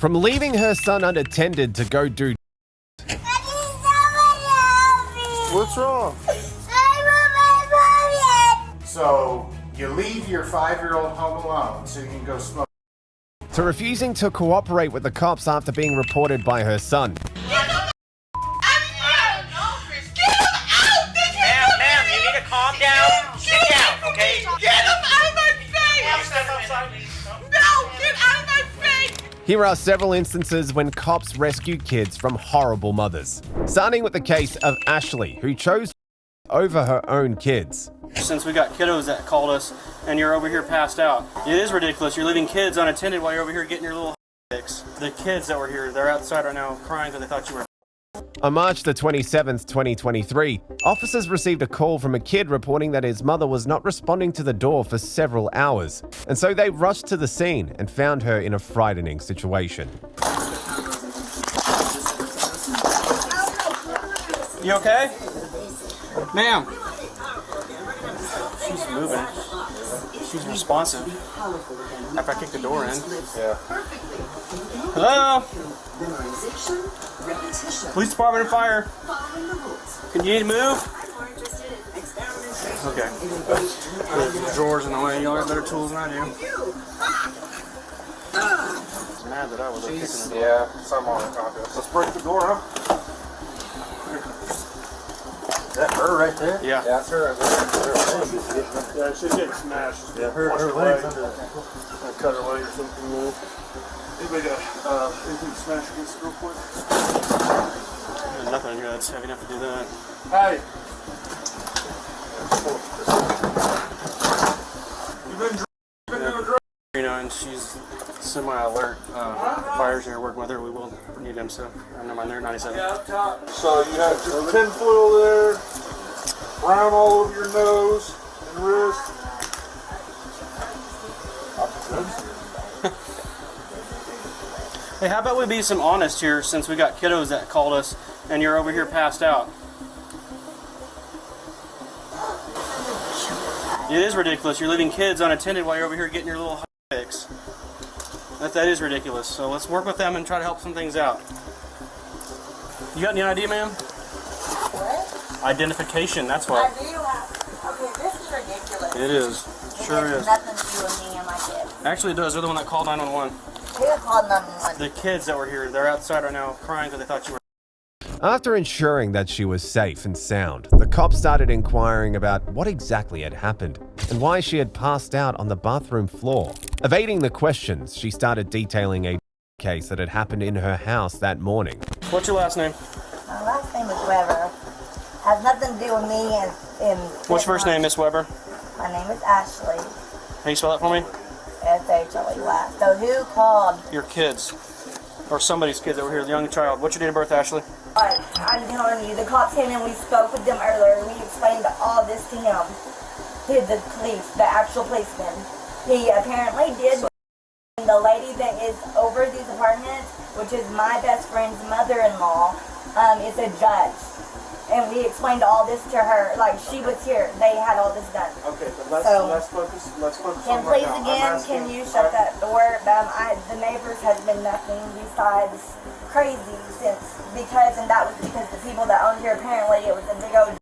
From leaving her son unattended to go do. What's wrong? So you leave your 5-year-old home alone so you can go smoke. To refusing to cooperate with the cops after being reported by her son. Ma'am, you need to calm down. Sit down, okay? Get him out of my face! Step outside. No, get out of my face! Here are several instances when cops rescue kids from horrible mothers. Starting with the case of Ashley, who chose over her own kids. Since we got kiddos that called us and you're over here passed out. It is ridiculous. You're leaving kids unattended while you're over here getting your little fix. The kids that were here, they're outside right now crying because they thought you were. On March the 27th, 2023, officers received a call from a kid reporting that his mother was not responding to the door for several hours, and so they rushed to the scene and found her in a frightening situation. You okay? Ma'am. She's moving. She's responsive. After I kick the door in. Yeah. Hello? Police Department and Fire. Can you need to move? Okay. There's drawers in the way. Y'all got better tools than I do. I'm mad that I was kicking the door. Yeah, some on the contest. Let's break the door up. Is that her right there? Yeah. Yeah, that's her right there. Yeah, she's getting smashed. Yeah, her leg's under there. I cut her leg or something. Anybody got anything to smash against real quick? There's nothing in here that's heavy enough to do that. Hey! You been doing drugs? You know, and she's semi-alert. Fires here working with her. We will need them, so never mind. They're 97. So you have your tinfoil there, brown all over your nose and wrist. Hey, how about we be some honest here since we got kiddos that called us and you're over here passed out? It is ridiculous. You're leaving kids unattended while you're over here getting your little fix. That is ridiculous. So let's work with them and try to help some things out. You got any idea, ma'am? What? Identification, that's what. I do have. Okay, this is ridiculous. It is. Sure It has is. nothing to do with me and my kids. Actually, it does. They're the one that called 911. Who called 911? The kids that were here, they're outside right now crying because they thought you were. After ensuring that she was safe and sound, the cops started inquiring about what exactly had happened and why she had passed out on the bathroom floor. Evading the questions, she started detailing a case that had happened in her house that morning. What's your last name? My last name is Weber. Has nothing to do with me and What's your first name, Miss Weber? My name is Ashley. Can you spell that for me? S-H-L-E-Y. So who called? Your kids. Or somebody's kids that were here, the young child. What's your date of birth, Ashley? I'm telling you, the cops came in, we spoke with them earlier, and we explained all this to him. To the police, the actual policeman. He apparently did. The lady that is over these apartments, which is my best friend's mother-in-law, is a judge. And we explained all this to her, like she was here. They had all this done. Okay, but let's focus. Let's focus Can on right please now. again, can you shut that door? The neighbors has been nothing besides crazy and that was because the people that owned here, apparently it was a big old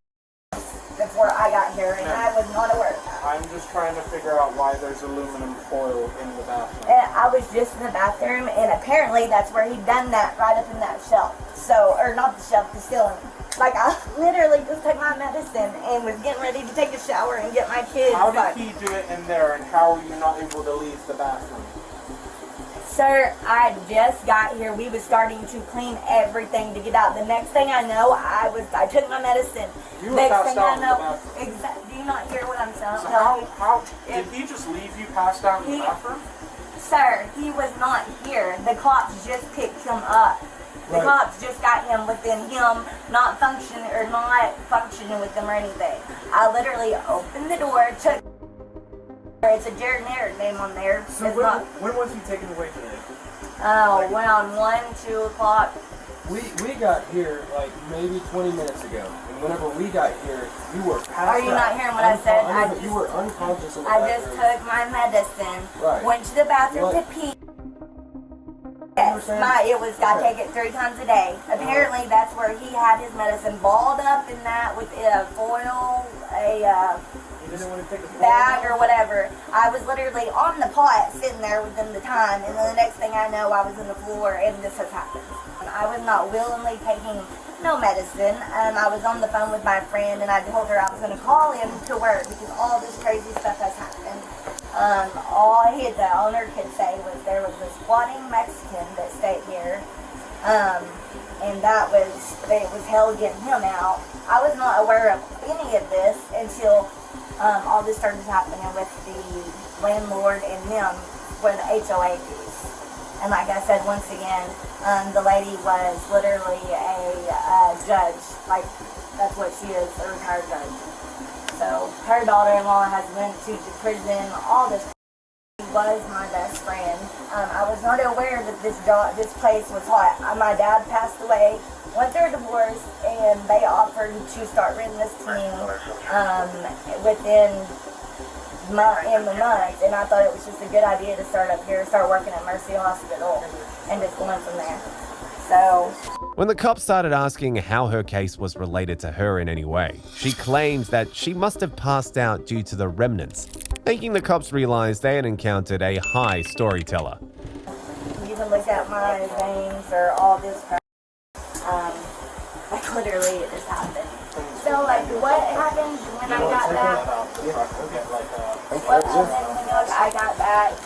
before I got here, and I was not aware of that. I'm just trying to figure out why there's aluminum foil in the bathroom. And I was just in the bathroom, and apparently that's where he'd done that, right up in that shelf. So, or not the shelf, the ceiling. Like, I literally just took my medicine and was getting ready to take a shower and get my kids. How did he do it in there, and how are you not able to leave the bathroom? Sir, I just got here. We was starting to clean everything to get out. The next thing I know, I took my medicine. You were Next passed thing out I in the know, bathroom. exactly. Do you not hear what I'm saying? So how did he just leave you passed out in the bathroom? Sir, he was not here. The cops just picked him up. The Right. cops just got him within him not functioning with them or anything. I literally opened the door, took. It's a Jared Naird name on there. So It's not. when was he taken away today? Around 1, 2 o'clock. We got here like maybe 20 minutes ago, and whenever we got here, you were passed out. Are you not hearing what I said? I know, but you were unconscious in the I just bathroom. took my medicine, Right. went to the bathroom to pee. Yes. Yes, I take it 3 times a day. Apparently, that's where he had his medicine balled up in that with a foil, bag or whatever. I was literally on the pot sitting there within the time, and then the next thing I know, I was on the floor, and this has happened. I was not willingly taking no medicine. I was on the phone with my friend, and I told her I was going to call him to work because all this crazy stuff has happened. All the owner could say was there was a squatting Mexican that stayed here, and it was hell getting him out. I was not aware of any of this until all this started happening with the landlord and them for the HOA fees. And like I said, once again, the lady was literally a judge. Like, that's what she is, a retired judge. So her daughter-in-law has went to prison, all this. She was my best friend. I was not aware that this place was hot. My dad passed away, went through a divorce, and they offered to start renting this to me within the month. And I thought it was just a good idea to start up here, start working at Mercy Hospital, and just going from there. So when the cops started asking how her case was related to her in any way, she claims that she must have passed out due to the remnants, making the cops realize they had encountered a high storyteller. You can look at my veins or all this crap. Like literally it just happened. So like what happened when I got back? What happened when I got back?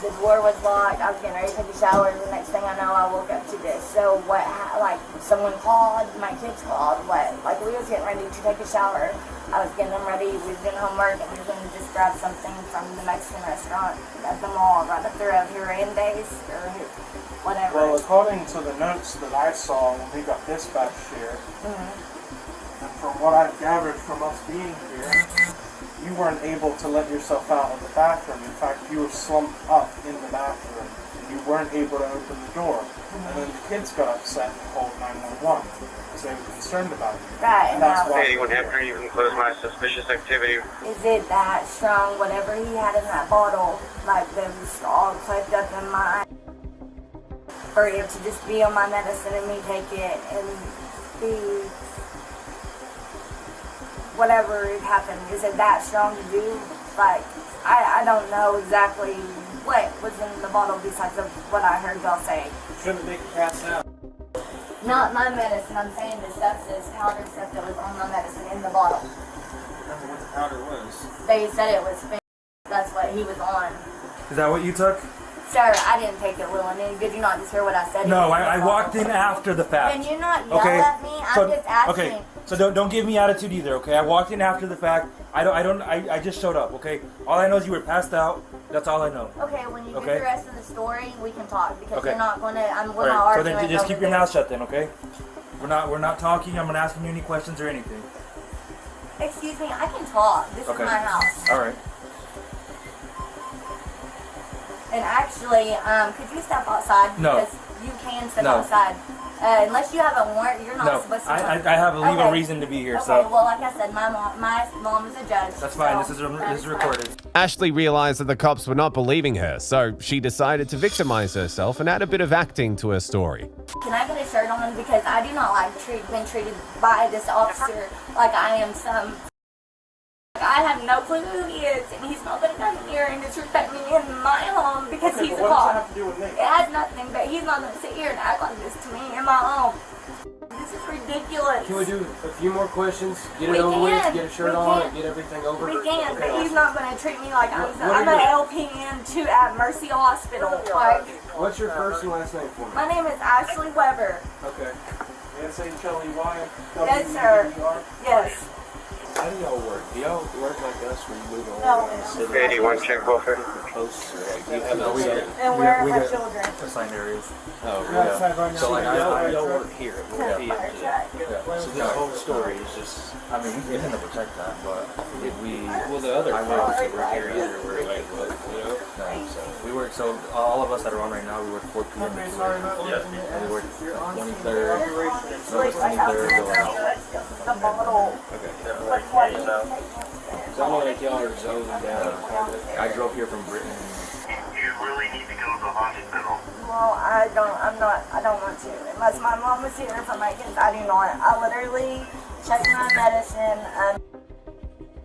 The door was locked. I was getting ready to take a shower. The next thing I know, I woke up to this. So what? Like someone called. My kids called. What? Like we was getting ready to take a shower. I was getting them ready. We was doing homework, and we were going to just grab something from the Mexican restaurant at the mall right up there of Hirandes or whatever. Well, according to the notes that I saw when we got dispatched here, and from what I've gathered from us being here, you weren't able to let yourself out of the bathroom. In fact, you were slumped up in the bathroom, and you weren't able to open the door. And then the kids got upset and called 911 because they were concerned about you. Right. And that's why. Anyone have you can close my suspicious activity? Is it that strong? Whatever he had in that bottle, like them all clipped up in my. For him to just be on my medicine and me take it and be whatever happened. Is it that strong to do? Like, I don't know exactly what was in the bottle besides of what I heard y'all say. Shouldn't make it pass out. Not my medicine, I'm saying the stuff, this powder stuff that was on my medicine in the bottle. That's what the powder was. They said it was fake. That's what he was on. Is that what you took? Sir, I didn't take it, Will, and did you not just hear what I said? No, I walked in after the fact. Can you not yell Okay, at me? I'm just asking. Okay, so don't give me attitude either, okay? I walked in after the fact. I just showed up, okay? All I know is you were passed out. That's all I know. Okay, when you Okay. get the rest of the story, we can talk because Okay. you're not gonna. We're All not right, so arguing. then just keep over your mouth this. shut then, okay? We're not talking. I'm not asking you any questions or anything. Excuse me, I can talk. This Okay. is my house. All right. And actually, could you step outside? No. Because you can step No. outside. Unless you have a warrant, you're not No, supposed to. I have a legal Okay. reason to be here, Okay, so well, like I said, my mom is a judge. that's fine. so This that is fine. recorded. Ashley realized that the cops were not believing her, so she decided to victimize herself and add a bit of acting to her story. Can I get a shirt on? Because I do not like being treated by this officer like I am some. I have no clue who he is, and he's not going to come here and disrespect me in my home because he's a What does that cop. have to do with me? It has nothing, but he's not going to sit here and act like this to me in my home. This is ridiculous. Can we do a few more questions? Get We it over with, can. get a shirt We on, can. and get everything over. We can, Okay, but he's not going to treat me like I'm What an are you- LPN too at Mercy Hospital. Like, What's your first and last name for me? my name is Ashley Weber. Okay. S-H-L-E-Y. Yes, sir. Yes. How do y'all work? Do y'all work like us where you move No. on? 81 check welfare. Close, or like, do you have outside? And where are we my got- children? Assigned areas. Oh, outside yeah. on So like your y'all work here. Fire truck. So this whole story is just, I mean, we can protect that, but did we, well the other cops that were here either were like, what, you know? so we work. So all of us that are on right now, we work 4 p.m. to 4 a.m. And we work 23rd, November 23rd, going out. The bottle. Okay. So I'm like y'all are zoning down. I drove here from Britain. You really need to go to the hospital. Well, I don't want to. Unless my mom was here for my kids, I do not. I literally checked my medicine.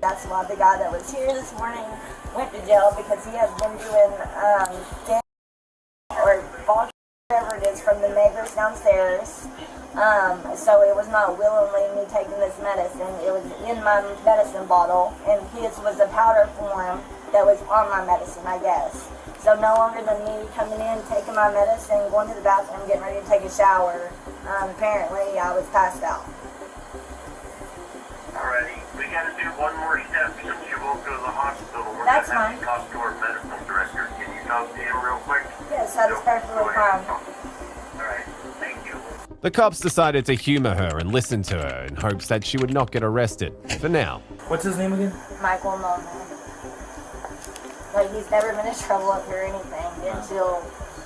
That's why the guy that was here this morning went to jail because he has been doing or whatever it is from the neighbors downstairs. So it was not willingly me taking this medicine. It was in my medicine bottle, and his was a powder form that was on my medicine, I guess. So no longer than me coming in, taking my medicine, going to the bathroom, getting ready to take a shower. Apparently, I was passed out. Alrighty, we gotta do one more step since you won't go to the hospital. We're That's gonna have fine. to talk to our medical director. Can you talk to him real quick? Yes, that is perfectly fine. Alright, thank you. The cops decided to humor her and listen to her in hopes that she would not get arrested, for now. What's his name again? Michael Mulner. Like, he's never been in trouble up here or anything until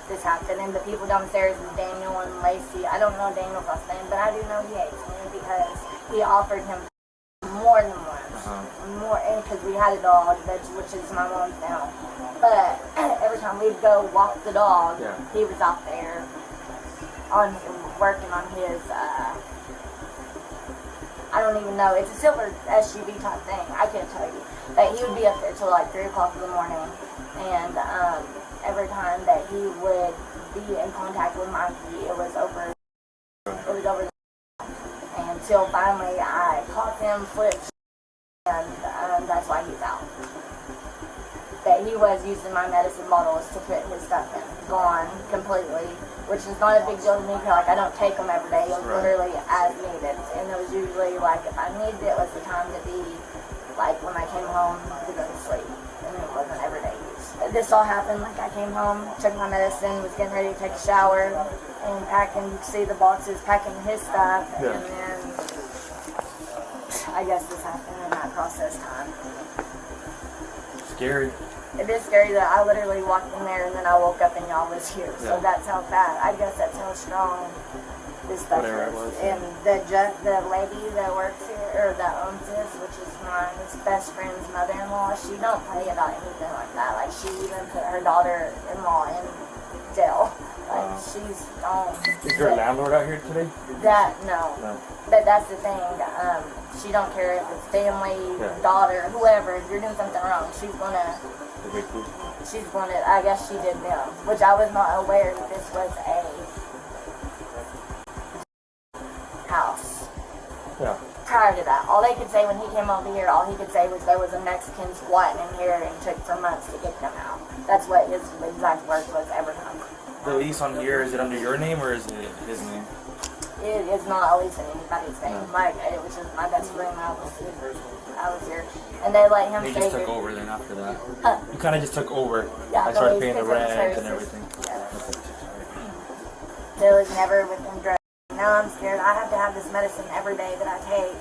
this happened. And the people downstairs is Daniel and Lacey. I don't know Daniel's last name, but I do know he hates me because he offered him more than once. More, and because we had a dog, which is my mom's now. But every time we'd go walk the dog, he was out there working on his, I don't even know, it's a silver SUV type thing, I can't tell you. But he would be up there till like 3 o'clock in the morning, and every time that he would be in contact with Mikey, it was over until finally I caught him flipped, and that's why he's out. That he was using my medicine bottles to put his stuff in, gone completely, which is not a big deal to me because like I don't take them every day. It was literally as needed, and it was usually like if I needed it was the time to be like when I came home to go to sleep, and it wasn't everyday use. This all happened like I came home, took my medicine, was getting ready to take a shower, and packing. You see the boxes, packing his stuff, and then I guess this happened in that process time. Scary. It is scary that I literally walked in there and then I woke up and y'all was here. So that's how bad. I guess that's how strong this stuff is. And the lady that works here, or that owns this, which is my best friend's mother-in-law, she don't play about anything like that. Like she even put her daughter-in-law in jail. Like she's Is your landlord out here today? No. But that's the thing. She don't care if it's family, daughter, whoever. If you're doing something wrong, she's gonna. I guess she did them, which I was not aware that this was a house. Yeah. Prior to that, all they could say when he came over here, all he could say was there was a Mexican squatting in here and it took for months to get them out. That's what his exact word was every time. The lease on here, is it under your name or is it his name? It is not a lease in anybody's name. Like, it was just my best friend. I was here. And they let him stay They just here. took over then after that. You kind of just took over. Yeah, I started paying the rent and everything. It was never within drugs. Now I'm scared. I have to have this medicine every day that I take.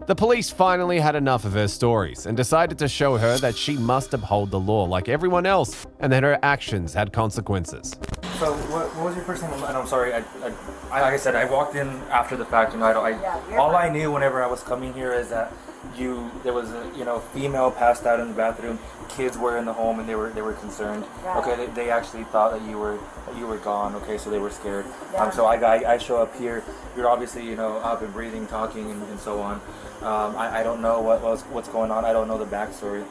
The police finally had enough of her stories and decided to show her that she must uphold the law like everyone else and that her actions had consequences. So what was your first name? I'm sorry. Like I said, I walked in after the fact, and all I knew whenever I was coming here is that there was a female passed out in the bathroom. Kids were in the home, and they were concerned. Right. Okay, they actually thought that you were gone. Okay, so they were scared. So I show up here. You're obviously up and breathing, talking, and so on. I don't know what's going on. I don't know the backstory.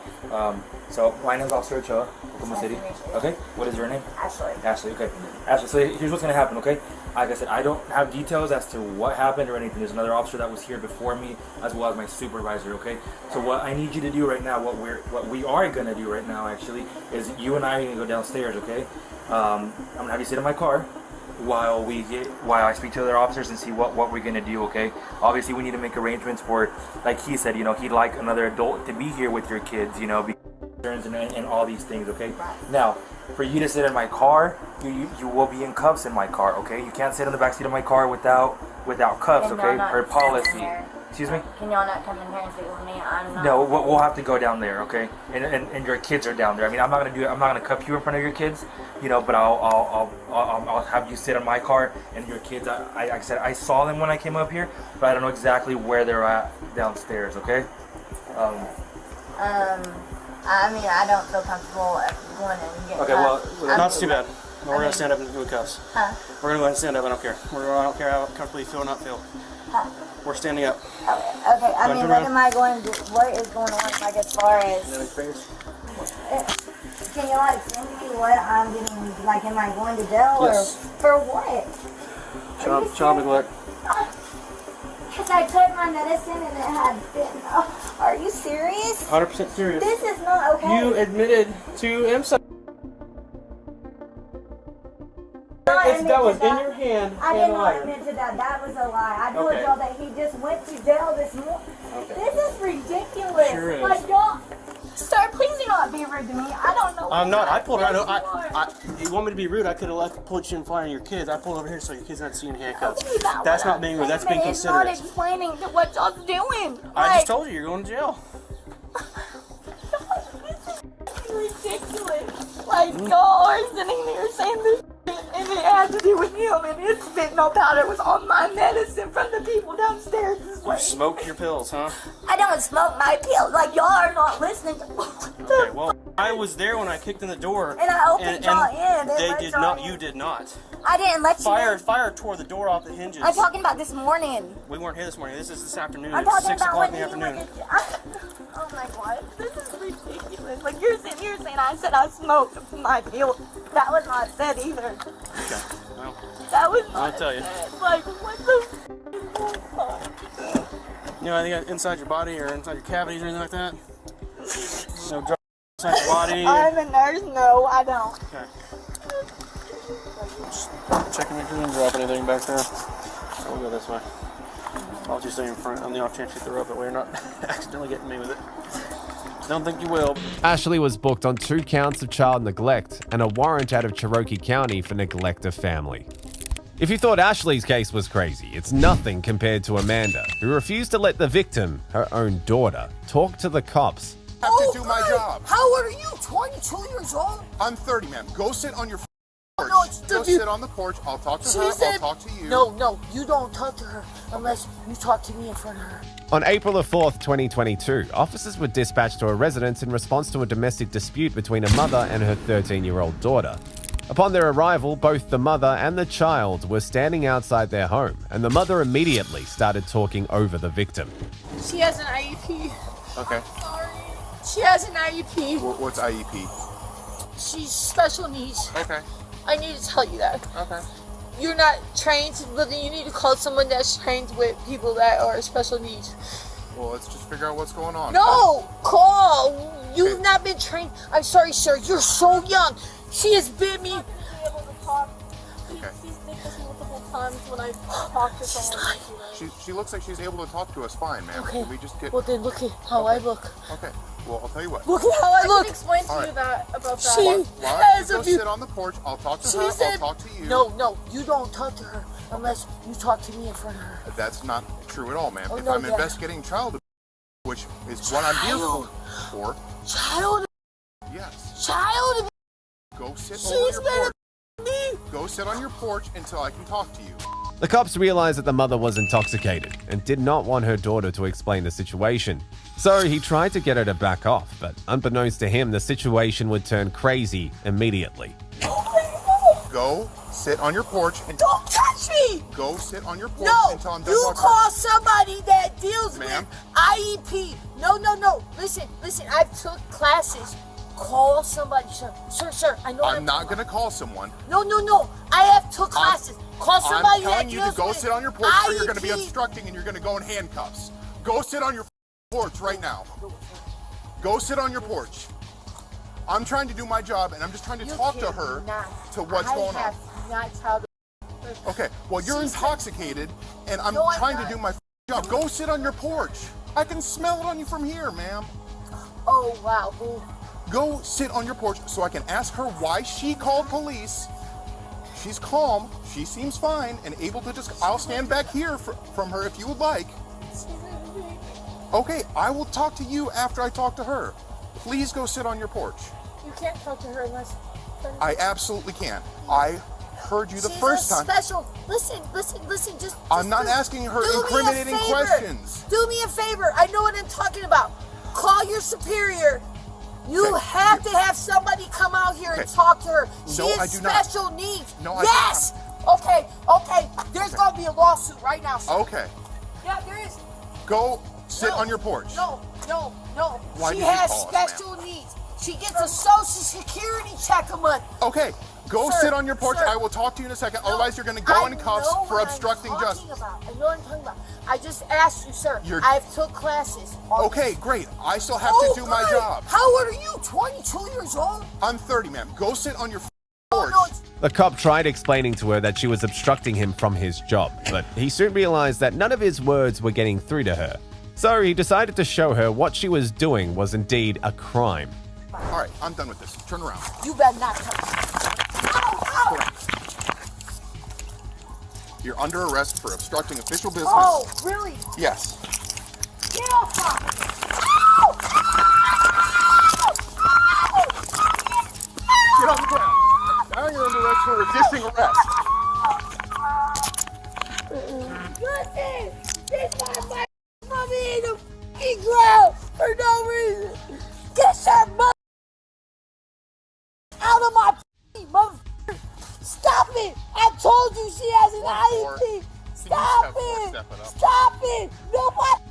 So my name's Officer Ochoa, Oklahoma City. Okay, what is your name? Ashley. Ashley, okay. Ashley, so here's what's going to happen, okay? Like I said, I don't have details as to what happened or anything. There's another officer that was here before me, as well as my supervisor, okay? So what I need you to do right now, what we are going to do right now, actually, is you and I are going to go downstairs, okay? I'm going to have you sit in my car while I speak to other officers and see what we're going to do, okay? Obviously, we need to make arrangements for, like he said, he'd like another adult to be here with your kids, and all these things, okay? Now, for you to sit in my car, you will be in cuffs in my car, okay? You can't sit in the back seat of my car without cuffs, okay? Per policy. Excuse me? Can y'all not come in here and sit with me? I'm not. No, we'll have to go down there, okay? And your kids are down there. I mean, I'm not gonna do it. I'm not gonna cuff you in front of your kids, but I'll have you sit in my car and your kids. Like I said, I saw them when I came up here, but I don't know exactly where they're at downstairs, okay? I mean, I don't feel comfortable going and getting okay, well, I'm that's too bad. No, we're gonna stand up and do cuffs. Huh? We're gonna go ahead and stand up. I don't care. I don't care how comfortable you feel or not feel. Huh? We're standing up. Okay, I mean, what am I going to, what is going on, like, as far as, can you, like, send me what I'm getting, like, am I going to jail, Yes. or for what? Child neglect. Because I took my medicine and it had fentanyl. Are you serious? 100% serious. This is not okay. You admitted to MSA. That was in your hand. I did not admit to that. That was a lie. I told y'all that he just went to jail this morning. Okay. This is ridiculous. Sure is. Like, y'all, sir, please do not be rude to me. I don't know. I'm not. I pulled her out. Yes, You want me to be rude? I could have pulled you in front of your kids. I pulled over here so your kids not seeing handcuffs. Okay, That's not being rude. That's being it's not considerate. explaining what y'all's doing. I just told you you're going to jail. This is ridiculous. Like, y'all are sitting there saying this shit, and it had to do with him, and his fentanyl powder was on my medicine from the people downstairs. You smoke your pills, huh? I don't smoke my pills. Like, y'all are not listening. Okay, well, I was there when I kicked in the door. And I opened y'all in. They did not. You did not. I didn't let you in. Fire tore the door off the hinges. I'm talking about this morning. We weren't here this morning. This is this afternoon. I'm It's talking 6 about o'clock in when the he afternoon. Oh my god, this is ridiculous. Like, you're sitting here saying I said I smoked my pill. That was not said either. Okay, well, That was not I'll tell you. said. Like, what the is going on? You know anything inside your body or inside your cavities or anything like that? No drugs inside your body? I'm a nurse. No, I don't. Okay. Just checking if you didn't drop anything back there. We'll go this way. I'll just stay in front on the off chance you throw up that way. You're not accidentally getting me with it. Don't think you will. Ashley was booked on 2 counts of child neglect and a warrant out of Cherokee County for neglect of family. If you thought Ashley's case was crazy, it's nothing compared to Amanda, who refused to let the victim, her own daughter, talk to the cops. I have to do my job. How old are you? 22 years old? I'm 30, ma'am. Go sit on your porch. No, it's Go sit on the porch. I'll talk to her. I'll talk to you. No, you don't talk to her unless you talk to me in front of her. On April the 4th, 2022, officers were dispatched to a residence in response to a domestic dispute between a mother and her 13-year-old daughter. Upon their arrival, both the mother and the child were standing outside their home, and the mother immediately started talking over the victim. She has an IEP. Okay. Sorry. She has an IEP. What's IEP? She's special needs. Okay. I need to tell you that. Okay. You're not trained, but you need to call someone that's trained with people that are special needs. Well, let's just figure out what's going on. No! Call! You've not been trained. I'm sorry, sir. You're so young. She has bit me. Okay. She's bit us multiple times when I talk to someone. She looks like she's able to talk to us fine, ma'am. Okay. Can we just get... Well, then look at how I look. Okay. Well, I'll tell you what. Look at how I look. I can explain to All you right. that about that. She Why has don't a you go sit on the porch? I'll talk to She her. said, I'll talk to you. No, you don't talk to her unless you talk to me in front of her. That's not true at all, ma'am. Oh, if no, I'm yeah. investigating child abuse, which is what I'm here for. Child. Yes. Child. Go sit She's on your porch. me. Go sit on your porch until I can talk to you. The cops realized that the mother was intoxicated and did not want her daughter to explain the situation. So he tried to get her to back off, but unbeknownst to him, the situation would turn crazy immediately. Go sit on your porch and Don't touch me. go sit on your porch No, until I'm done you talking. call somebody that deals Ma'am? with IEP. No. Listen. I've took classes. Call somebody, sir. Sir, I know. I'm not going to call someone. No. I have took classes. Call somebody I'm telling that you to deals go with sit on your porch or you're going to be IEP. obstructing and you're going to go in handcuffs. Go sit on your porch right now. Go sit on your porch. I'm trying to do my job and I'm just trying to talk to her to what's going on. Okay, well, you're intoxicated and I'm trying to do my job. Go sit on your porch. I can smell it on you from here, ma'am. Oh, wow. Ooh. Go sit on your porch so I can ask her why she called police. She's calm, she seems fine, and able to I'll stand back here from her if you would like. Okay, I will talk to you after I talk to her. Please go sit on your porch. You can't talk to her unless... I absolutely can. I heard you the first time. Special. Listen. Just I'm not asking her incriminating questions. Do me a favor. I know what I'm talking about. Call your superior You have to have somebody come out here and talk to her. She No, I has do not. special needs. No, I yes. Okay. There's gonna be a lawsuit right now, sir. Okay. Yeah, there is. Go sit on your porch. No. Why She did you has call us, ma'am? special needs. She gets a social security check a month. Okay. Go Sir, sit on your porch. sir. I will talk to you in a second. Otherwise, you're going to go in cuffs for obstructing justice. I know what I'm talking about. I just asked you, sir. I've took classes. Okay, great. I still have to do my good. job. How old are you? 22 years old? I'm 30, ma'am. Go sit on your porch. The cop tried explaining to her that she was obstructing him from his job, but he soon realized that none of his words were getting through to her. So he decided to show her what she was doing was indeed a crime. All right, I'm done with this. Turn around. You better not come. You're under arrest for obstructing official business. Oh, really? Yes. Get off of me. Get on the ground. Now you're under arrest for resisting arrest. Listen, this motherfucker put me in the f***ing ground for no reason. Get that mother out of my f***ing motherfucker. Stop it. I told you she has an IEP. Stop it. Stop it. Nobody.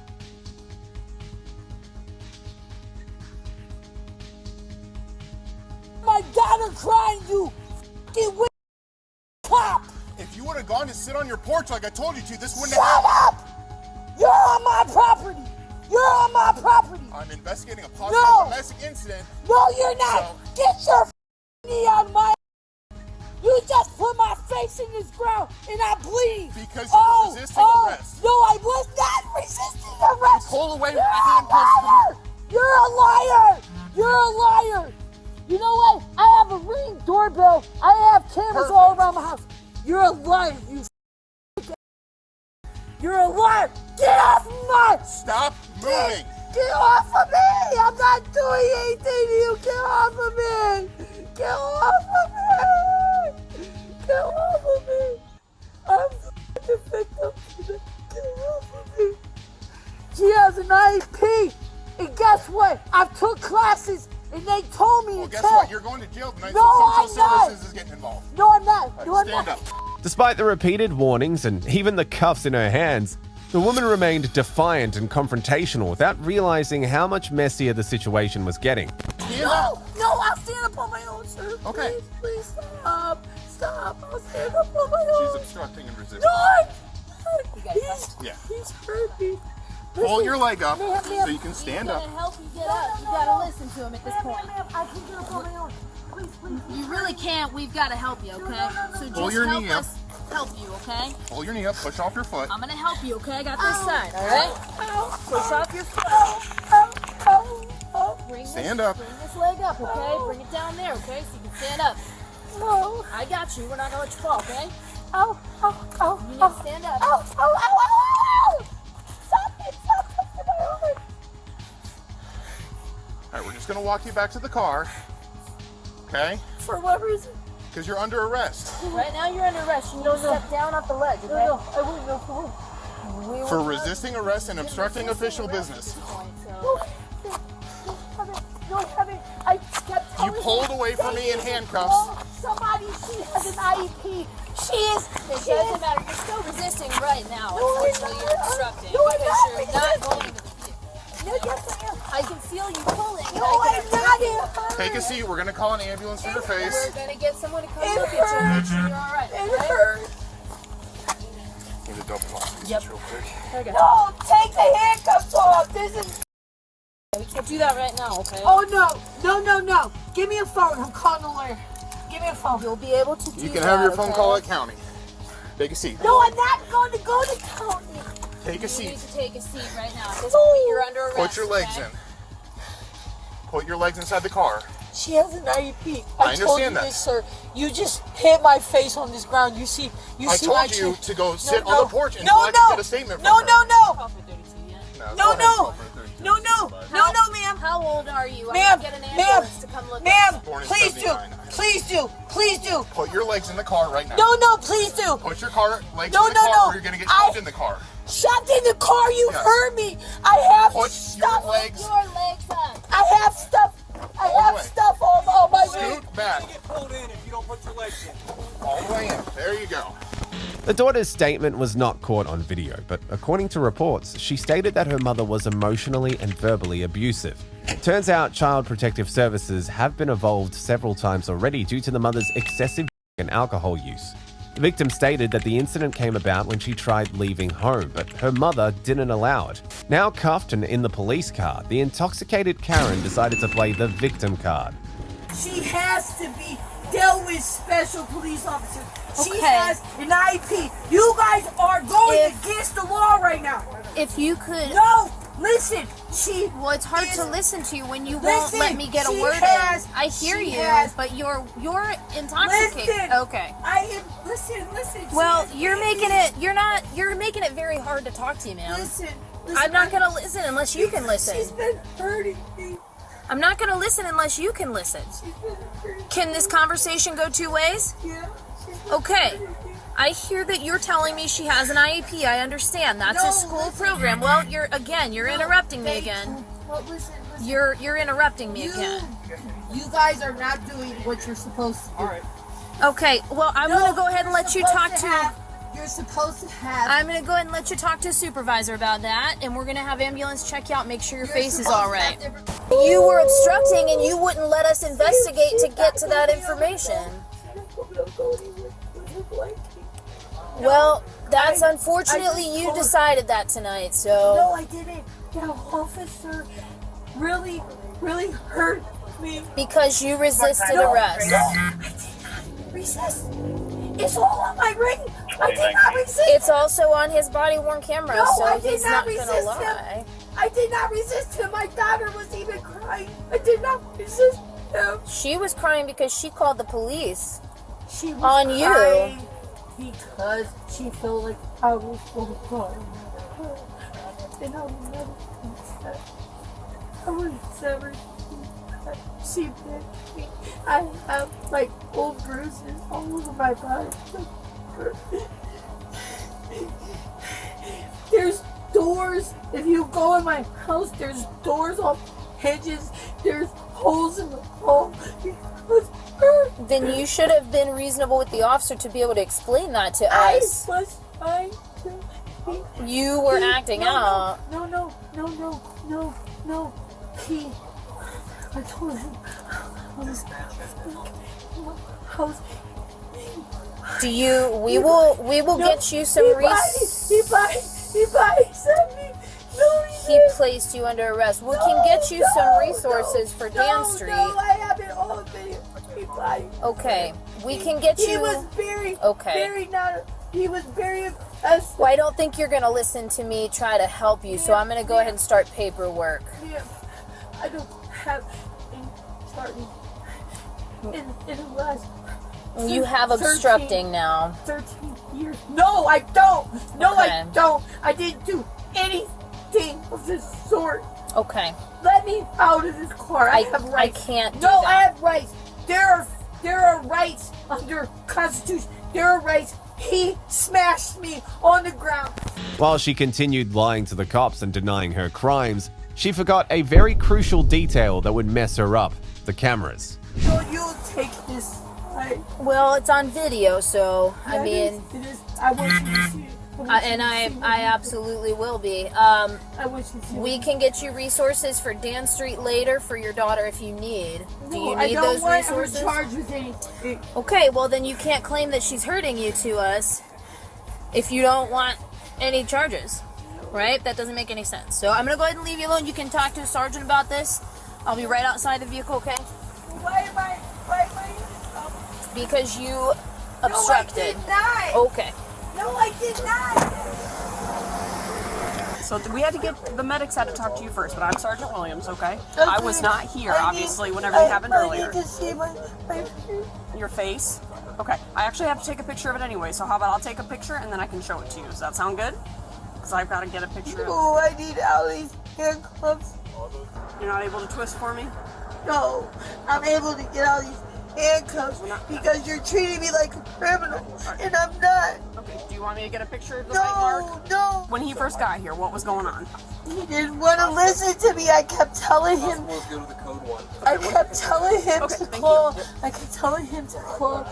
My daughter crying, you f***ing witch cop. If you would have gone to sit on your porch like I told you to, this wouldn't Shut have happened. up! You're on my property. You're on my property. I'm investigating a possible domestic incident. No, you're not. Get your f***ing knee on my. You just put my face in this ground and I bleed. Because you were resisting arrest. No, I was not resisting arrest. You pulled away with You're your a handcuffs. liar. You're a liar. You're a liar. You know what? I have a Ring doorbell. I have cameras all around my house. You're a liar. You're a liar. Get off my. Stop moving. Get off of me. I'm not doing anything to you. Get off of me. Get off of me. Get off of me. I'm such a victim. Get off of me. She has an IEP. And guess what? I've took classes and they told me Well, to guess tell. what? You're going to jail tonight, No, so I'm social not. services is getting involved. No, I'm not. No, I'm Stand not. up. Despite the repeated warnings and even the cuffs in her hands, the woman remained defiant and confrontational without realizing how much messier the situation was getting. No, I'll stand up on my own, sir. Okay. Please stop. Stop. I'll stand up on my own. She's obstructing and resisting. No, He's hurt me. Pull your leg up Ma'am, so you can stand up. Help you get up. You gotta listen to him at this point. Ma'am, I can get up on my own. Please. You really can't. We've got to help you, okay? So Pull just your help knee up. us help you, okay? Pull your knee up, push off your foot. I'm gonna help you, okay? I got this side, all right? Push off your foot. Stand up. Bring this leg up, okay? Bring it down there, okay? So you can stand up. I got you. We're not gonna let you fall, okay? You need to stand up. All right, we're just going to walk you back to the car. Okay? For what reason? Because you're under arrest. Right now you're under arrest. You need to step down off the ledge, okay? No, I wouldn't go for For resisting arrest and obstructing official business. I kept You pulled away from me in handcuffs. Somebody, she has an IEP. She is. It doesn't matter. You're still resisting right now. No, I'm Unfortunately, you're not. obstructing No, I'm because not you're not going to the No, yes, I am. I can feel you pulling. No, I'm not. Take a seat. We're going to call an ambulance for your face. We're going to get someone to come It look at you. hurts. You're all right. It hurts. Need a double lock these Yep. real quick. No, take the handcuffs off. This is. We can't do that right now, okay? Oh no. Give me a phone. I'm calling a lawyer. Give me a phone. You'll be able to do You can that, have your phone okay? call at county. Take a seat. No, I'm not going to go to county. Take a You seat. need to take a seat right now. At this point, you're under arrest. Put your legs okay? in. Put your legs inside the car. She has an IEP. I told understand you that. this, sir. You just hit my face on this ground. You see I see my told you chin. to go sit No. on the porch until I can get a statement from her. No, ma'am. How old are you? I'm Ma'am, gonna get an ma'am, ambulance to come look at Ma'am, you. Born in please do. 79. Please do. Put your legs in the car right now. No, please do. Put your car legs No, in the no, car no. or you're going to get shoved in the car. Shoved in the car, you Yes. heard me. I have Put stuff. your legs. Your legs up. I have stuff. I way. stuff on my feet. Scoot back. You get pulled in if you don't put your legs in. All the way in. There you go. The daughter's statement was not caught on video, but according to reports, she stated that her mother was emotionally and verbally abusive. Turns out Child Protective Services have been involved several times already due to the mother's excessive and alcohol use. The victim stated that the incident came about when she tried leaving home, but her mother didn't allow it. Now cuffed and in the police car, the intoxicated Karen decided to play the victim card. She has to be dealt with special police officers. She Okay. has an IP. You guys are going against the law right now. If you could... No, listen. Well, it's hard to listen to you when you won't Listen, let me get a she word has- in. I hear she you, has- but you're intoxicated. Listen. Okay. Listen. Well, you're making it very hard to talk to you, man. Listen. I'm not gonna listen unless you can listen. She's been hurting me. I'm not gonna listen unless you can listen. Can this conversation go two ways? Yeah. Okay. I hear that you're telling me she has an IEP. I understand. That's No, a school listen. program. Well, you're interrupting me Thank again. you. Well, listen. You're interrupting me again. You guys are not doing what you're supposed to do. All right. Okay. Well, I'm gonna go ahead and let you talk to. You're supposed to have. I'm gonna go ahead and let you talk to a supervisor about that, and we're gonna have ambulance check you out, make sure your face is all right. You were obstructing, and you wouldn't let us investigate to get to that information. Well, that's unfortunately you decided that tonight. So. No, I didn't. That officer really hurt me. Because you resisted arrest. No, I did not resist. It's all on my ring. I did not resist. It's also on his body-worn camera, No, so I did he's not not gonna resist lie. him. I did not resist him. My daughter was even crying. I did not resist him. She was crying because she called the police She was on you. crying because she felt like I was going to cry. And I'll never forget. I was never. She bit me. I have like old bruises all over my body. There's doors. If you go in my house, there's doors off hinges. There's holes in the wall. Then you should have been reasonable with the officer to be able to explain that to us. I was trying to. You were acting out. No. I told him I was. We will get you some He sent me. No, He placed you under arrest. We can get you some resources for Dan Street. No, I have it all there. Okay, we can get you. He was very, he was very upset. Well, I don't think you're gonna listen to me try to help you, so I'm gonna go ahead and start paperwork. Yeah, I don't have any starting in the last. You have obstructing now. 13 years. No, I don't. No, Okay. I don't. I didn't do anything of this sort. Okay. Let me out of this car. I have rights. I can't do No, that. I have rights. There are rights under Constitution. There are rights. He smashed me on the ground. While she continued lying to the cops and denying her crimes, she forgot a very crucial detail that would mess her up: the cameras. So you'll take this. Well, it's on video, so I mean, it is. I want you to see it. I absolutely will be. I want you to see We it. can get you resources for Dan Street later for your daughter if you need. Do you No, I need don't those want her resources? charged with anything. Okay, well then you can't claim that she's hurting you to us if you don't want any charges, right? That doesn't make any sense. So I'm gonna go ahead and leave you alone. You can talk to a sergeant about this. I'll be right outside the vehicle, okay? Why am I? Because you obstructed. No, I did not. Okay. No, I did not. So we had to get, the medics had to talk to you first, but I'm Sergeant Williams, okay? I was not here, obviously, when everything happened earlier. I need to see my Your face? Okay, I actually have to take a picture of it anyway, so how about I'll take a picture and then I can show it to you. Does that sound good? Because I've got to get a picture of it. Oh, I need all these handcuffs. You're not able to twist for me? No, I'm able to get all these handcuffs because you're treating me like a criminal, and I'm not. Okay, do you want me to get a picture of the bite mark? No. When he first got here, what was going on? He didn't want to listen to me. I kept telling him. Let's go to the code one. I kept telling him to call. I kept telling him to call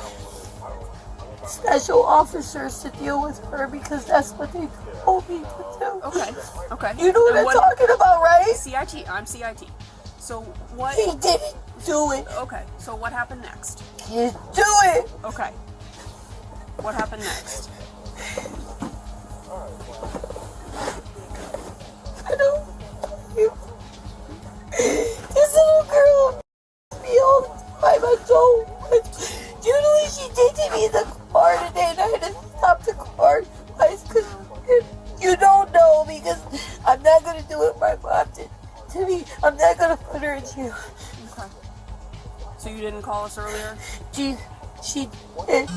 special officers to deal with her because that's what they told me to do. Okay. You know what I'm talking about, right? CIT. I'm CIT. So what? He didn't do it. Okay. So what happened next? He didn't do it. Okay. What happened next? I don't. This little girl me all the time. I don't. Usually she takes me in the car today, and I had to stop the car twice because you don't know because I'm not gonna do what my mom did to me. I'm not gonna put her in jail. Okay. So you didn't call us earlier? She did.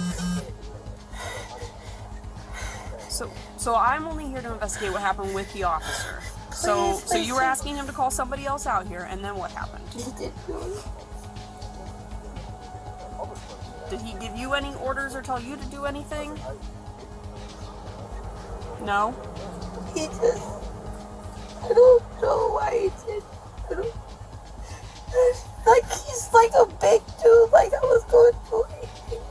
So I'm only here to investigate what happened with the officer. So you were asking him to call somebody else out here, and then what happened? He didn't do it. Did he give you any orders or tell you to do anything? No? He just... I don't know why he did. I don't... Like, he's like a big dude, like I was going through anything.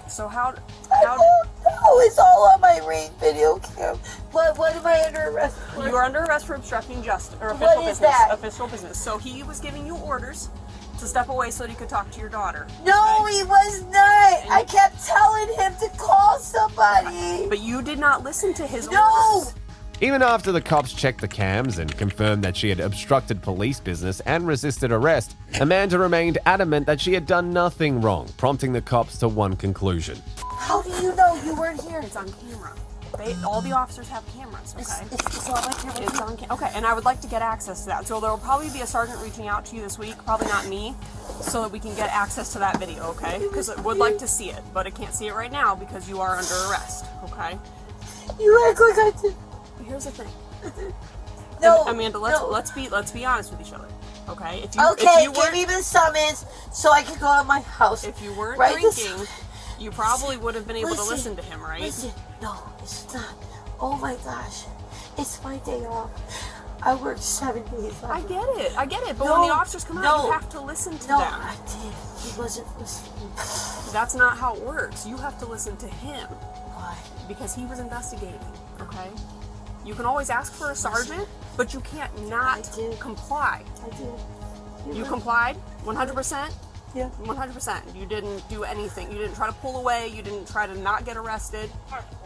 So how I don't know. It's all on my Ring video cam. What am I under arrest for? You are under arrest for obstructing justice or official What is business. that? Official business. So he was giving you orders to step away so that he could talk to your daughter. No, he was not. I kept telling him to call somebody. But you did not listen to his No. orders. Even after the cops checked the cams and confirmed that she had obstructed police business and resisted arrest, Amanda remained adamant that she had done nothing wrong, prompting the cops to one conclusion. How do you know you weren't here? It's on camera. All the officers have cameras, okay? It's on my camera. It's on okay, and I would like to get access to that. So there will probably be a sergeant reaching out to you this week, probably not me, so that we can get access to that video, okay? Because I would like to see it, but I can't see it right now because you are under arrest, okay? You act like I did. Here's the thing. No, Amanda, let's be honest with each other, okay? If Okay, you give me the summons so I can go out of my house. If you weren't Right, drinking, you probably would have been able to listen to him, right? Listen, no, it's not. Oh my gosh, it's my day off. I worked 7 days. I get it. But No, when the officers come out, no. you have to listen to No, them. I did. He wasn't listening. That's not how it works. You have to listen to him. Why? Because he was investigating, okay? You can always ask for a sergeant, but you can't not comply. I did. You complied 100%? Yeah. 100%. You didn't do anything. You didn't try to pull away. You didn't try to not get arrested.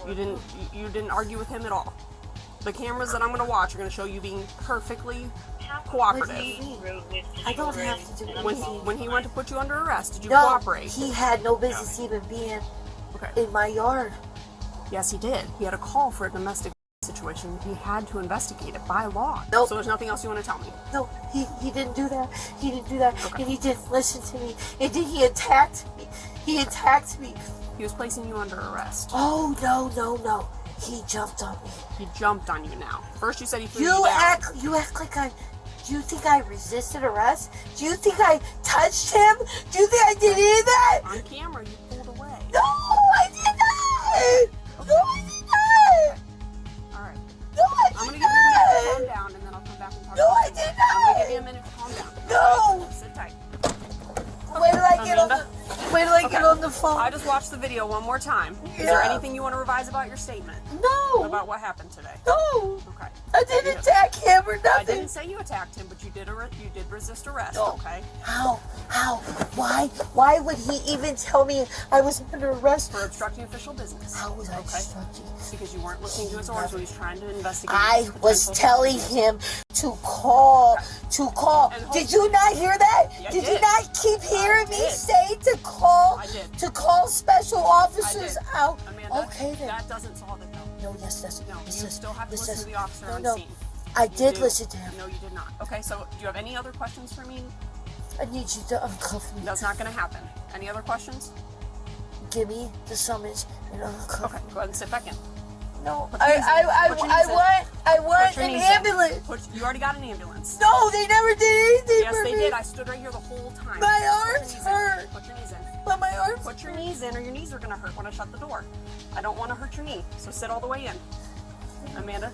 You didn't argue with him at all. The cameras that I'm going to watch are going to show you being perfectly cooperative. I don't have to do anything. When he went to put you under arrest, did you No, cooperate? he had no business even being in my yard. Yes, he did. He had a call for a domestic situation. He had to investigate it by law. Nope. So there's nothing else you want to tell me? No, he didn't do that. He didn't do that. Okay. And he didn't listen to me. And then he attacked me. He attacked me. He was placing you under arrest. Oh, no. He jumped on me. He jumped on you now. First you said he threw You you down. You act like I... Do you think I resisted arrest? Do you think I touched him? Do you think I did any of that? On camera, you pulled away. No, I did not! No, I did not! Alright. No, I did I'm going to give you a minute to calm not! down, and then I'll come back and talk No, to you. I did I'm going to not! give you a minute to calm down. No! Sit tight. Wait till I get on the... Wait till I get on the phone. I just watched the video one more time. Is there anything you want to revise about your statement? No! About what happened today? No! Okay. I didn't attack him or nothing. I didn't say you attacked him, but you did resist arrest, No. okay? How? Why? Why would he even tell me I was under arrest? For obstructing official business. How was I obstructing? Because you weren't listening to his orders when he was trying to investigate. I was telling him to call. Did you not hear that? Yeah, Did I you did. not keep hearing me did. say to call? I did. To call special officers out. Amanda, Okay then. that doesn't solve it though. No, yes, that's No, you still have to listen to the officer on no. scene. I You did do. listen to him. No, you did not. Okay, so do you have any other questions for me? I need you to uncuff me. That's not going to happen. Any other questions? Give me the summons and uncuff Okay, me. go ahead and sit back in. No, Put your knees in. I Put your knees in. want Put your an knees in. ambulance. You already got an ambulance. No, they never did anything Yes, for they me. did. I stood right here the whole time. My Put your arms knees in. hurt. Put your knees in. put my arms. Put your knees in, or your knees are gonna hurt when I shut the door. I don't want to hurt your knee, so sit all the way in. Amanda,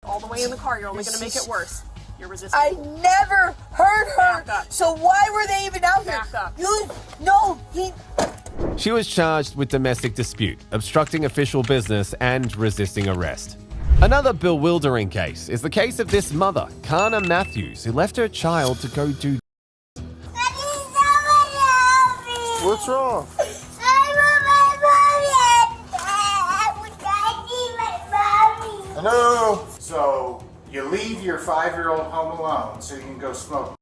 all the way in the car. You're only gonna make it worse. You're resisting. I never hurt her. Back up. So why were they even out Back here? up. She was charged with domestic dispute, obstructing official business, and resisting arrest. Another bewildering case is the case of this mother, Kana Matthews, who left her child to go do. What's wrong? Hello? So, you leave your 5-year-old home alone so you can go smoke.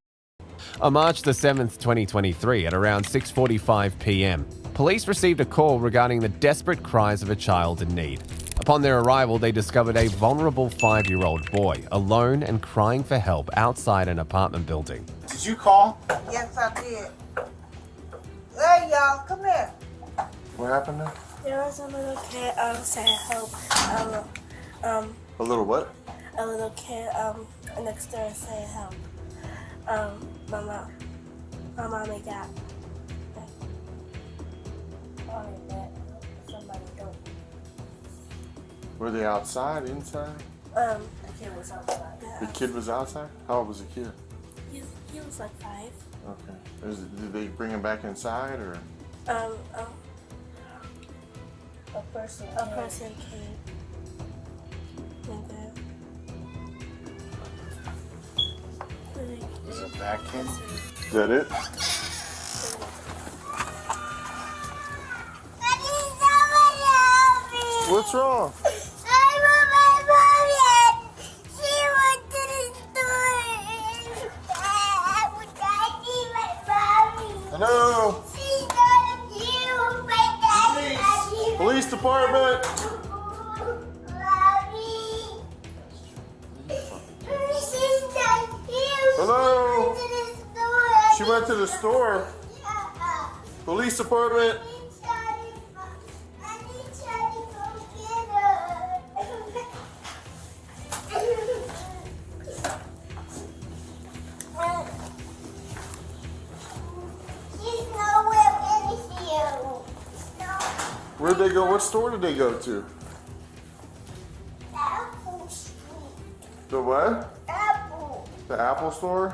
On March the 7th, 2023, at around 6:45 p.m., police received a call regarding the desperate cries of a child in need. Upon their arrival, they discovered a vulnerable 5-year-old boy, alone and crying for help outside an apartment building. Did you call? Yes, I did. Hey, y'all, come here. What happened there? There was a little kid saying help. A little what? A little kid next door saying help. My mommy got somebody don't. Were they outside, inside? The kid was outside. The kid was outside? How old was the kid? He was like 5. Okay. Did they bring him back inside, or? A person came. And Was it that kid? Is that it? What's wrong? Hello? Police department. Hello? She went to the store. Police department. Where'd they go? What store did they go to? Apple Street. The what? Apple. The Apple store?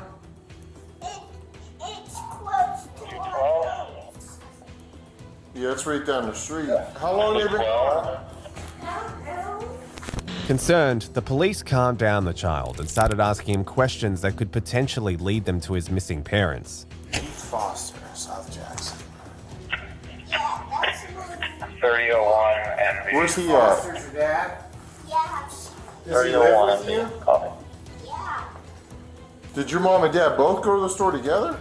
It's close to our house. Yeah, it's right down the street. How long have they been gone? Concerned, the police calmed down the child and started asking him questions that could potentially lead them to his missing parents. Keith Foster, South Jackson. 3001 and Where's he Foster's at? your dad? Yes. Does he live with you? Yeah. Did your mom and dad both go to the store together?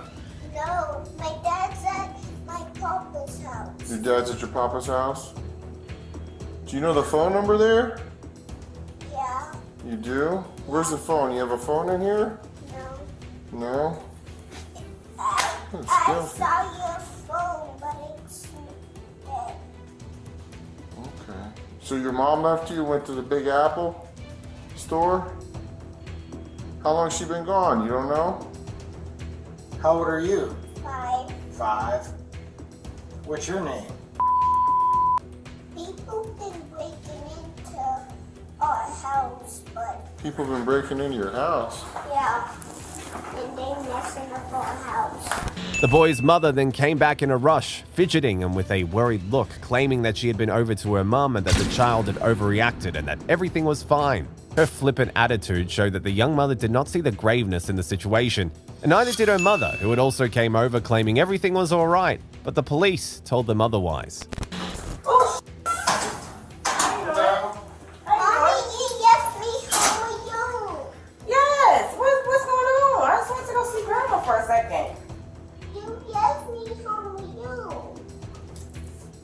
No, my dad's at my papa's house. Your dad's at your papa's house? Do you know the phone number there? Yeah. You do? Where's the phone? You have a phone in here? No. No? I saw your phone, but it's dead. Okay. So your mom left you, went to the Big Apple store? How long has she been gone? You don't know? How old are you? 5. 5. What's your name? People been breaking into our house, but People have been breaking into your house. yeah, and they messing up our house. The boy's mother then came back in a rush, fidgeting and with a worried look, claiming that she had been over to her mum and that the child had overreacted and that everything was fine. Her flippant attitude showed that the young mother did not see the graveness in the situation, and neither did her mother, who had also came over claiming everything was all right, but the police told them otherwise. Yes. What's going on? I just went to go see Grandma for a second. You left me home with you.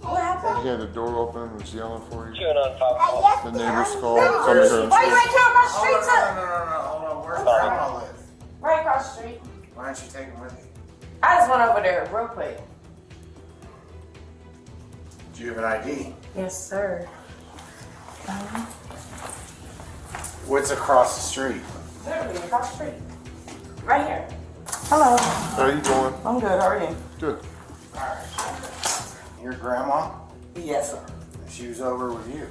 What happened? He had the door open and was yelling for you. I left The me neighbors home. called. Come here. Why you ain't come across the street to? No. Hold on. Where's Grandma live? Right across the street. Why don't you take him with you? I just went over there real quick. Do you have an ID? Yes, sir. What's across the street? Literally across the street. Right here. Hello. How you doing? I'm good. How are you? Good. Your grandma? Yes, sir. She was over with you.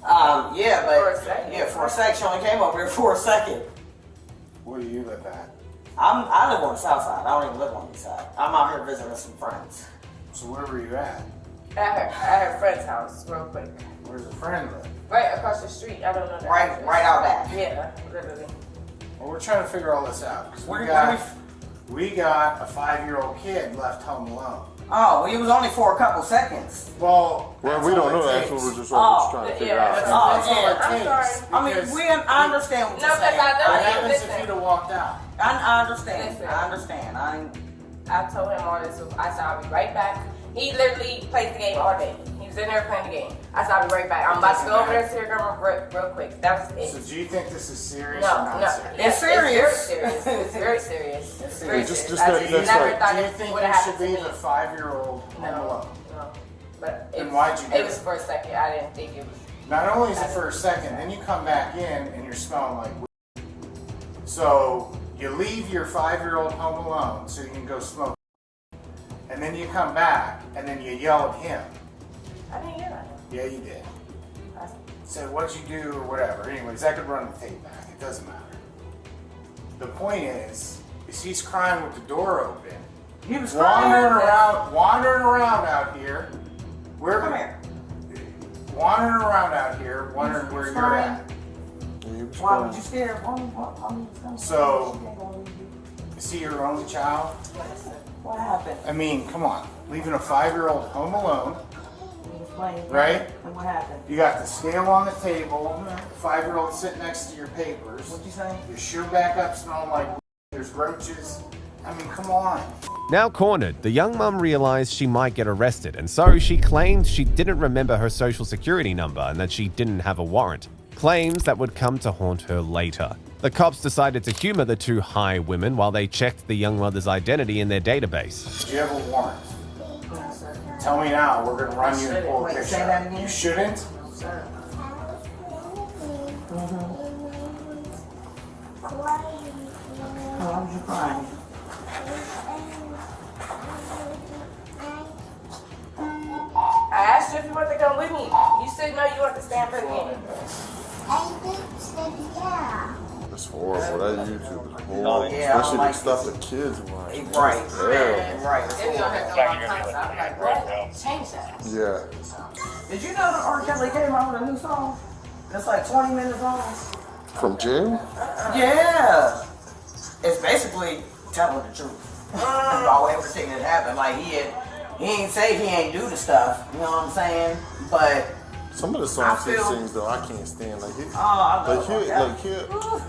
Yeah, but for a second, she only came over here for a second. Where do you live at? I live on the south side. I don't even live on the east side. I'm out here visiting some friends. So where were you at? At her friend's house, real quick. Where's the friend live? Right across the street. I don't know that. Right out back. Yeah, literally. Well, we're trying to figure all this out. 'Cause we got a 5-year-old kid left home alone. Oh, it was only for a couple seconds. Well, we don't know. That's what we're just trying to figure out. That's all it takes. I mean, I understand what you're saying. No, because What happens if he'd have walked out? I understand. Listen. I understand. I told him all this. So I said I'll be right back. He literally plays the game all day. He was in there playing the game. I said I'll be right back. I'm about to go over there to your grandma real quick. That was it. So do you think this is serious No, or not no. serious? It's serious. It's very serious. It's very serious. Do you think you should leave a 5-year-old home alone? No. But Then why'd you do it was for a second. I didn't think it was. Not only is it for a second, then you come back in and you're smelling like weed. So you leave your 5-year-old home alone so you can go smoke. And then you come back and then you yell at him. I didn't hear that. Yeah, you did. Said, what'd you do or whatever. Anyways, I could run the tape back. It doesn't matter. The point is he's crying with the door open. He was wandering around out here. Come here. Wandering around out here, wondering where you're at. Why would you scare him? So, is he your only child? What happened? I mean, come on. Leaving a 5-year-old home alone, right? And what happened? You got the scale on the table, 5-year-old sitting next to your papers. What'd you say? Your shoe back up smelling like there's roaches. I mean, come on. Now cornered, the young mum realized she might get arrested, and so she claimed she didn't remember her social security number and that she didn't have a warrant. Claims that would come to haunt her later. The cops decided to humor the two high women while they checked the young mother's identity in their database. Do you have a warrant? Tell me now. We're going to run you and pull a Wait, picture. say that again? You shouldn't? Why was you crying? I asked you if you want to come with me. You said no. You want to stand for the game. It's horrible. That YouTube is horrible. Oh, yeah, I don't Especially like the stuff that kids watch. Right. Yeah. Right. Then we don't have to go on time. So I'm like, what? Change that. Yeah. Did you know that R. Kelly came out with a new song? It's like 20 minutes long. From jail? Yeah. It's basically telling the truth about everything that happened. Like he ain't say he ain't do the stuff. You know what I'm saying? But some of the songs he sings though, I can't stand. Like he, I love Now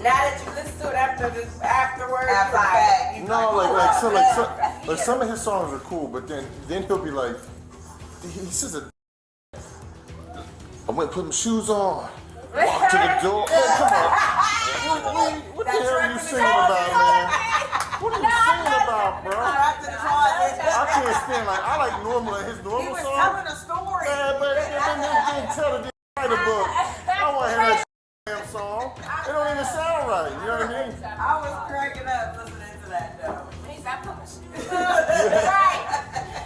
that you listen to it afterwards, like some of his songs are cool, but then he'll be like, he says I went and put my shoes on, walked to the door. Oh, come on. What the hell are you singing about, man? What are you singing about, bro? I can't stand I like his normal He was song. telling a story. Man, but then tell the write a book. I want to hear that damn song. It don't even sound right. You know what I mean? I was cracking up listening to that though.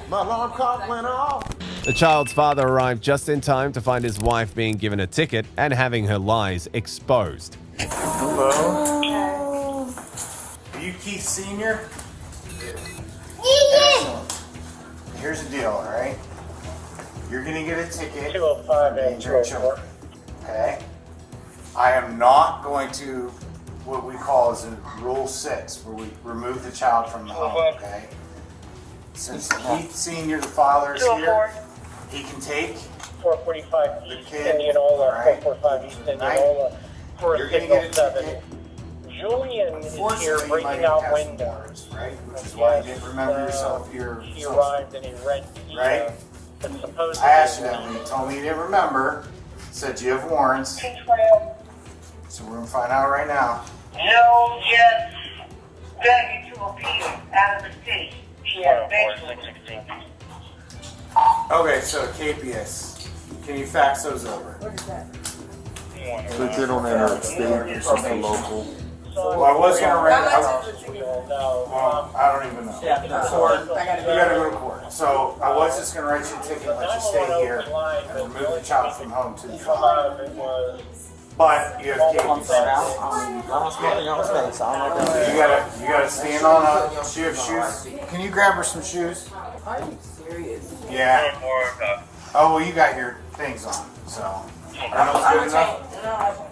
My alarm clock went off. The child's father arrived just in time to find his wife being given a ticket and having her lies exposed. Hello? Are you Keith Sr.? Here's the deal, alright? You're gonna get a ticket for endangering children. Okay? I am not going to what we call as a Rule 6, where we remove the child from the home, okay? Since Keith Sr., the father, is here, he can take 445 the East kid, Indianola, alright? 445 East Indianola, for You're a gonna signal get a 7. ticket. Julian is here Unfortunately, you might breaking have out some windows. warrants, right? Which is why you didn't remember yourself your He social. arrived and he read the, Right? but supposedly, I asked you that when you told me you didn't remember. Said you have warrants. So we're gonna find out right now. No, yes. Begging to appeal out of the state. She has basically. Okay, so KPS. Can you fax those over? They don't enter state, it's just a local. Well, I was gonna rent. How much is the ticket? Well, I don't even know. Yeah, court. I gotta You gotta go to court. So I was just gonna write you a ticket and let you stay here and remove the child from home to the car. But you have keys. You gotta stand on up. Do you have shoes? Can you grab her some shoes? Are you serious? Yeah. Oh well, you got your things on, so. Are those good enough?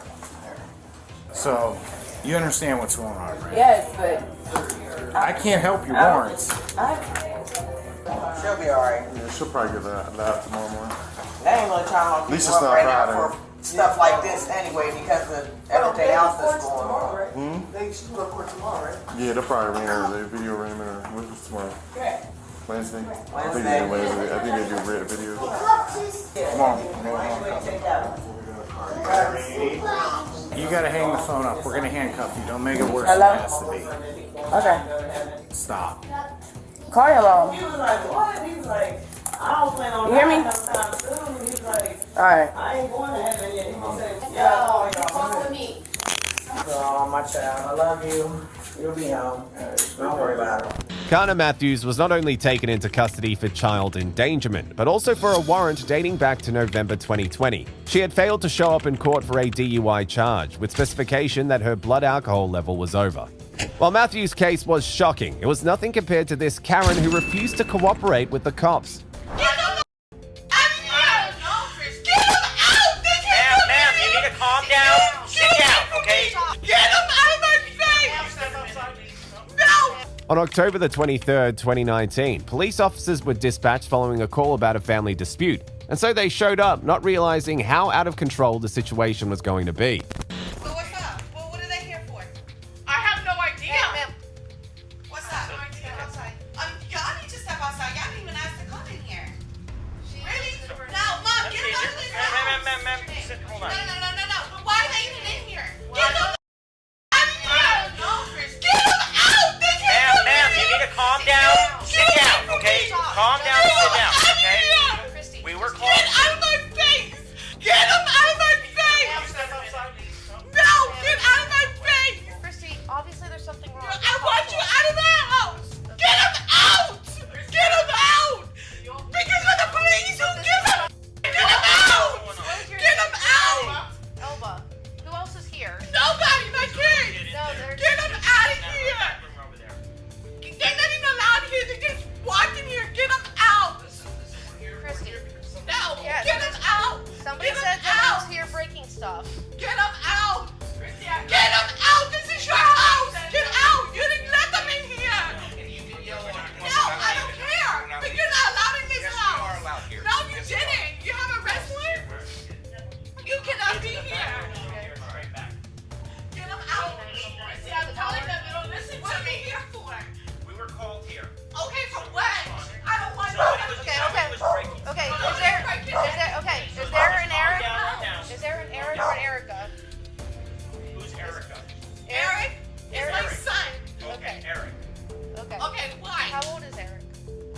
So, you understand what's going on, right? Yes, but I can't help your warrants. She'll be alright. Yeah, she'll probably get that tomorrow morning. They ain't really trying to At least keep it's up not right now Friday. for stuff like this anyway because of everything else that's going on. They should go to court tomorrow, right? Yeah, they'll probably ring her. They video arraignment or what's tomorrow? Wednesday. I think they do Wednesday. I think they do red videos. Come on. You gotta hang the phone up. We're gonna handcuff you. Don't make it worse than it has to be. Okay. Stop. Call you alone. He was like, what? He was like, I don't plan on You hear me? dying no time soon. He's like, Alright. I ain't going to heaven yet. He said, yeah, Talk with me. Oh, my child, I love you. You'll be home. Don't worry about it. Kana Matthews was not only taken into custody for child endangerment, but also for a warrant dating back to November 2020. She had failed to show up in court for a DUI charge, with specification that her blood alcohol level was over. While Matthews' case was shocking, it was nothing compared to this Karen who refused to cooperate with the cops. Ma'am, you need to calm down. Sit down, okay? Get him out of my face! No! On October the 23rd, 2019, police officers were dispatched following a call about a family dispute, and so they showed up, not realizing how out of control the situation was going to be. So what's up? Well, what are they here for? I have no idea. Ma'am. What's up? Outside. Y'all need to step outside. Y'all didn't even ask to come in here. Really? No, Mom, get them out of this house. Hold on. No. But why are they even in here? Get them out of here. Get them out. They can't come Ma'am, in you here. need to calm down. Sit down, okay? Calm down and sit down, okay? We were called. Get out of my face. Get them out of my face. No, get out of my face. Christy, obviously there's something wrong. I want you out of the house. Get him out. Get him out. Because of the police. Who gives a Get him out. Get him out. Elba, who else is here? Nobody, my kids. No, there's... Get them out of here. They're not even allowed here. They're just walking here. Get them out. Christy. No, Yes. get them out. Somebody Get 'em said that out. he was here breaking stuff. Get them out. Get them out. This is your house. Get out. You didn't let them in here. No, I don't care. But you're not allowed in this house. No, you didn't. You have a wrestler? You cannot be here. Get them out. I'm telling them they don't listen to me. What are you here for? We were called here. Okay, for what? I don't want Okay. Is there an Eric? Is there an Eric or an Erica? Who's Erica? Eric is my son. Okay, Eric. Okay. Okay, why? How old is Eric?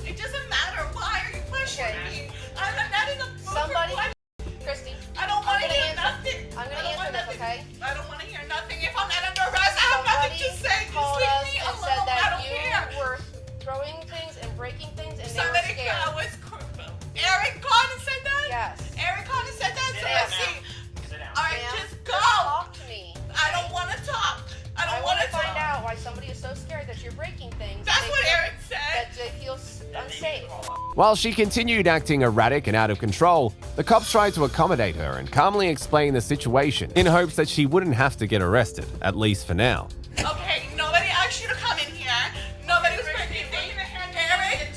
It doesn't matter. Why are you questioning me? I'm not in the mood for Somebody, questioning. Christy. I don't want to hear nothing. I'm gonna answer this, okay? I don't want to hear nothing. If I'm not under arrest, I have nothing to say. Just Called leave us me and alone. said I that don't you care. were throwing things and breaking things, and Somebody they were scared. Eric called and said that? Yes. Eric called and said that? So Yes. let's see. Sit down. All right, Ma'am, just go. Talk to me. I don't want to talk. I don't want to find talk. out why somebody is so scared that you're breaking things. That's they what feel- Eric said. That they feel unsafe. While she continued acting erratic and out of control, the cops tried to accommodate her and calmly explain the situation in hopes that she wouldn't have to get arrested, at least for now. Okay, nobody asked you to come in here. Nobody was breaking things. Eric?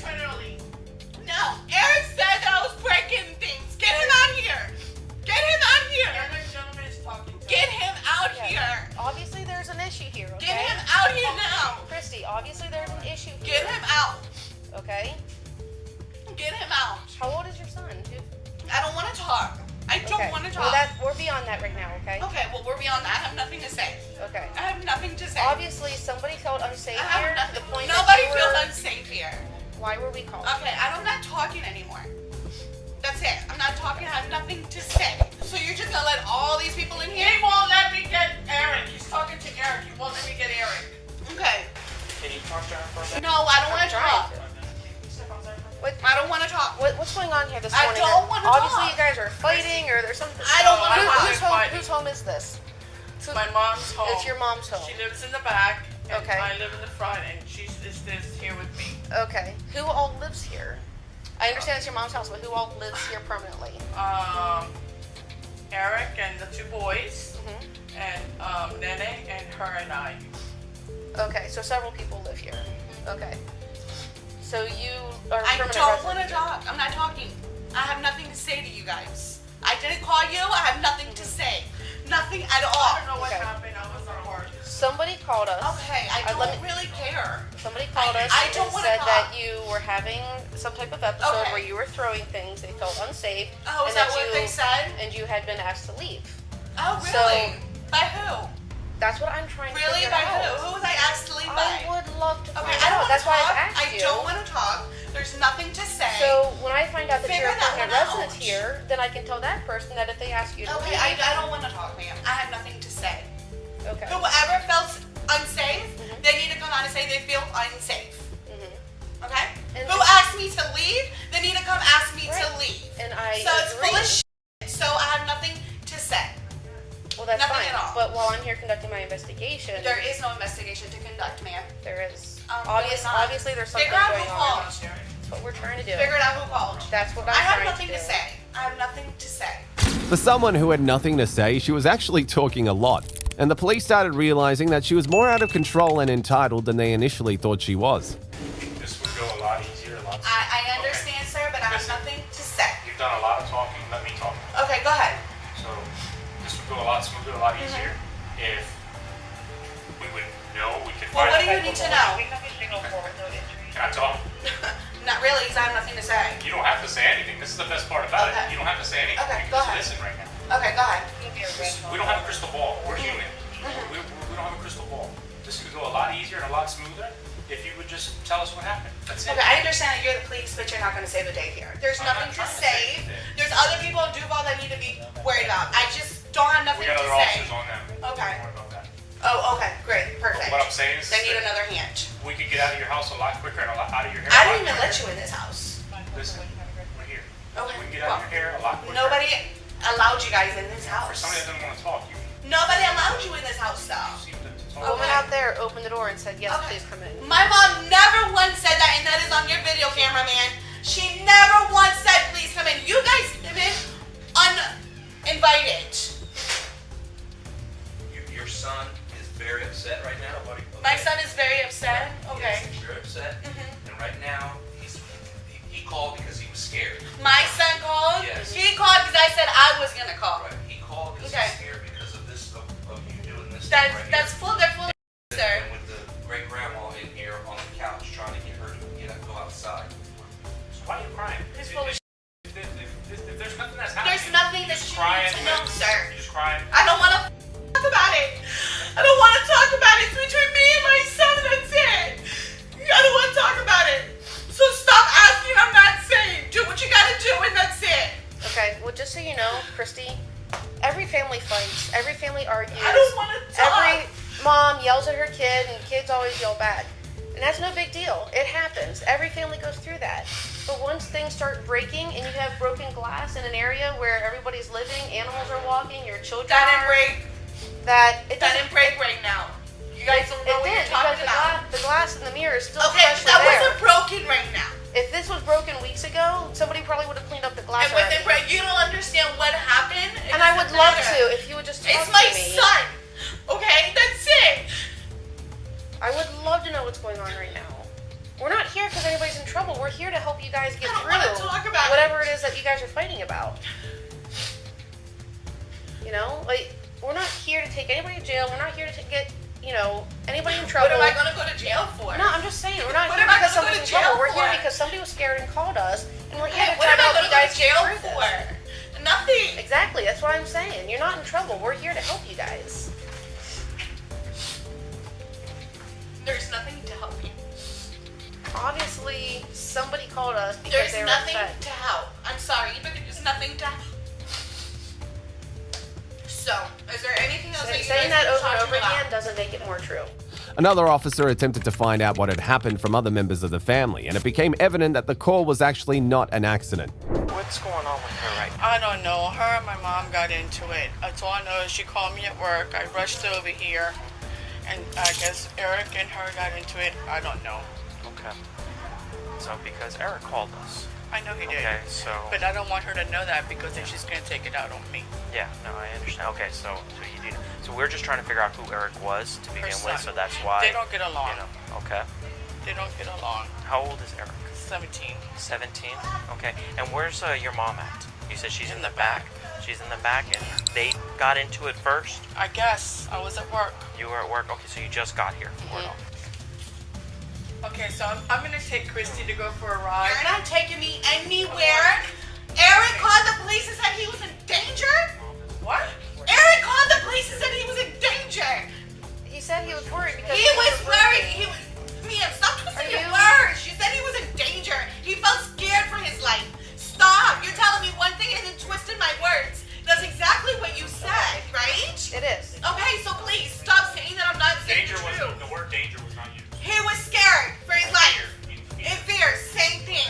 No, Eric said that I was breaking things. Get him out here. Get him out here. Get him out here. Obviously, there's an issue here. Okay? Get him out here now. Christy, obviously there's an issue here. Get him out. Okay. Get him out. How old is your son? I don't want to talk. I don't want to talk. Well, we're beyond that right now. Okay. Okay, well, we're beyond that. I have nothing to say. Okay. I have nothing to say. Obviously, somebody felt unsafe I have here to nothing. the point Nobody that they feels were... unsafe here. Why were we called? Okay, I'm not talking anymore. That's it. I'm not talking. I have nothing to say. So you're just gonna let all these people in here? He won't let me get Eric. He's talking to Eric. He won't let me No, I don't want to talk. I don't want to talk. What's going on here this I morning? don't want to talk. Obviously, you guys are fighting, or there's something. I don't want to talk. Whose home is this? It's my mom's home. It's your mom's home. She lives in the back, and Okay. I live in the front, and she lives here with me. Okay. Who all lives here? I understand it's your mom's house, but who all lives here permanently? Eric and the two boys, and Nene and her and I. Okay, so several people live here. Okay. So you are I permanent don't resident want to here. talk. I'm not talking. I have nothing to say to you guys. I didn't call you. I have nothing to say. Nothing at all. I don't know what happened. I was on work. Somebody called us. Okay, I don't really care. Somebody called us I don't and wanna said talk. that you were having some type of episode Okay. where you were throwing things. They felt unsafe. Oh, is and that what they said? And you had been asked to leave. Oh, really? By who? That's what I'm trying to Really? figure By out. who? Who was I asked to leave by? I would love to Okay, find I don't out. want That's to why talk. I've asked I you. don't want to talk. There's nothing to say. So when I find out that Figure you're a that permanent one resident out. here, then I can tell that person that if they ask you to Okay, leave. I don't want to talk, ma'am. I have nothing to say. Okay. Whoever felt unsafe, they need to come out and say they feel unsafe. Okay? Who asked me to leave, they need to come ask me to leave. And I So it's full agree. of shit, so I have nothing to say. Well, that's Nothing fine. at all. But while I'm here conducting my investigation, There is no investigation to conduct, ma'am. there is. There's not. Obviously, there's something Figure out going who on. called. That's what we're trying to do. Figure it out who called. That's what I I'm have trying nothing to to do. say. I have nothing to say. For someone who had nothing to say, she was actually talking a lot, and the police started realizing that she was more out of control and entitled than they initially thought she was. This would go a lot easier, a lot. I understand, sir, but I have nothing to say. You've done a lot of talking. Let me talk. Okay, go ahead. So this would go a lot smoother, a lot easier if we would know we could. Well, find what do you need to know? Can I talk? Not really, because I have nothing to say. You don't have to say anything. This is the best part about Okay. it. You don't have to say anything. Okay, You go can ahead. just listen right now. Okay, go ahead. We don't have a crystal ball. We're human. We don't have a crystal ball. This could go a lot easier and a lot smoother if you would just tell us what happened. That's it. Okay, I understand that you're the police, but you're not going to save the day here. There's I'm nothing not to trying to save. There's other people in Duval that need to be worried about. I just don't have nothing We got to other say. officers on them. Okay. Don't worry about that. Oh, okay, great, perfect. What I'm saying is They need that another hand. we could get out of your house a lot quicker and a lot out of your hair. I a didn't lot even let quicker. you in this house. Listen, we're here. Okay. We can get out of your hair a lot quicker. Nobody allowed you guys in this For house. somebody that doesn't want to talk, you Nobody allowed you in this house, though. seem to talk. A woman out there opened the door and said, yes, please come in. My mom never once said that, and that is on your video camera, man. She never once said, please come in. You guys came in uninvited. Your son is very upset right now. My son is very upset. Okay. Yes, he's very upset. And right now, he called because he was scared. My son called? Yes. He called because I said I was going to call. Right. He called because Okay. he's scared because of this, of you doing this That's, thing right that's here. full, they're full of sir. And with the great grandma in here on the couch trying to get her to go outside. So why are you crying? He's full of If there's nothing that's happening, There's nothing that just you crying need to know, and sir. you just crying. I don't want to talk about it. I don't want to talk about it. It's between me and my son. That's it. I don't want to talk about it. So stop asking. I'm not saying. Do what you got to do, and that's it. Okay, well, just so you know, Christy, every family fights. Every family argues. I don't want to talk. Every mom yells at her kid, and kids always yell back. And that's no big deal. It happens. Every family goes through that. But once things start breaking and you have broken glass in an area where everybody's living, animals are walking, your children That didn't are, break. that it That doesn't didn't break right now. You guys don't know it what did, you're talking because about. the glass in the mirror is still Okay, freshly that there. wasn't broken right now. If this was broken weeks ago, somebody probably would have cleaned up the glass And with already. it break, you don't understand what happened. It And I would doesn't love matter. to if you would just talk It's to my me. son. Okay, that's it. I would love to know what's going on right now. We're not here because anybody's in trouble. We're here to help you guys get I don't through wanna talk about whatever it is that you guys are fighting about. You know, like, we're not here to take anybody to jail. We're not here to get, you know, anybody in trouble. What am I gonna go to jail for? No, I'm just saying, we're not What here am I because gonna go somebody's to in trouble. jail We're here for? because somebody was scared and called us, and we're here Okay, to what try am to I help gonna you guys go to get jail through for? this. Nothing. Exactly, that's what I'm saying. You're not in trouble. We're here to help you guys. There's nothing to help you. Obviously, somebody called us because There's they were nothing upset. to help. I'm sorry, but there's nothing to help. So, is there anything else that you Saying guys that can over and talk over about? again doesn't make it more true. Another officer attempted to find out what had happened from other members of the family, and it became evident that the call was actually not an accident. What's going on with her right now? I don't know. Her and my mom got into it. That's all I know is she called me at work. I rushed over here, and I guess Eric and her got into it. I don't know. Okay. So because Eric called us. I know he did. Okay, so... But I don't want her to know that because then she's going to take it out on me. Yeah, no, I understand. Okay, so you do. So we're just trying to figure out who Eric was to begin with, so that's why... They don't get along. You know, okay. They don't get along. How old is Eric? 17. 17? Okay. And where's your mom at? You said she's in the back. She's in the back, and they got into it first? I guess. I was at work. You were at work? Okay, so you just got here. Okay, so I'm going to take Christy to go for a ride. You're not taking me anywhere. Eric called the police and said he was in danger? What? Eric called the police and said he was in danger. He said he was worried because he was worried. Mia, stop twisting your words. You said he was in danger. He felt scared for his life. Stop. You're telling me one thing and then twisting my words. That's exactly what you said, right? It is. Okay, so please stop saying that I'm not saying the truth. The word danger was not used. He was scared for his life. In fear, same thing.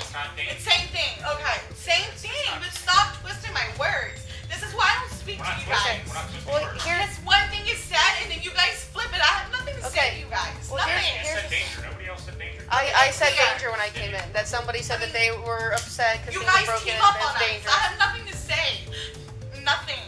It's same thing. Okay, same thing. But stop twisting my words. This is why I don't speak to you guys. Well, here's one thing is said, and then you guys flip it. I have nothing to say to you guys. Well, Nothing. Nobody else said danger. I said danger when I came in. That somebody said that they were upset because You things guys were broken team and up there's on us. danger. I have nothing to say. Nothing.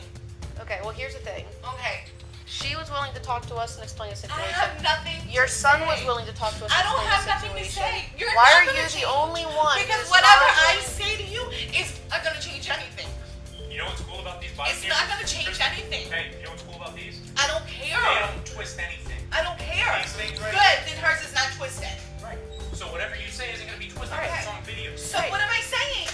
Okay, well here's the thing. Okay. She was willing to talk to us and explain the situation. I have nothing to Your son say. was willing to talk to us and I don't explain have the nothing to situation. say. You're Why not are gonna you change- the only one? Because who's whatever not I willing- say to you is not going to change anything. You know what's cool about these body It's not going to change anything. Hey, you know what's cool about these? I don't care. They don't twist anything. I don't care. These things right Good, then hers is not twisted. Right. So whatever you say isn't going to be twisted. Okay. It's on video. So what am I saying?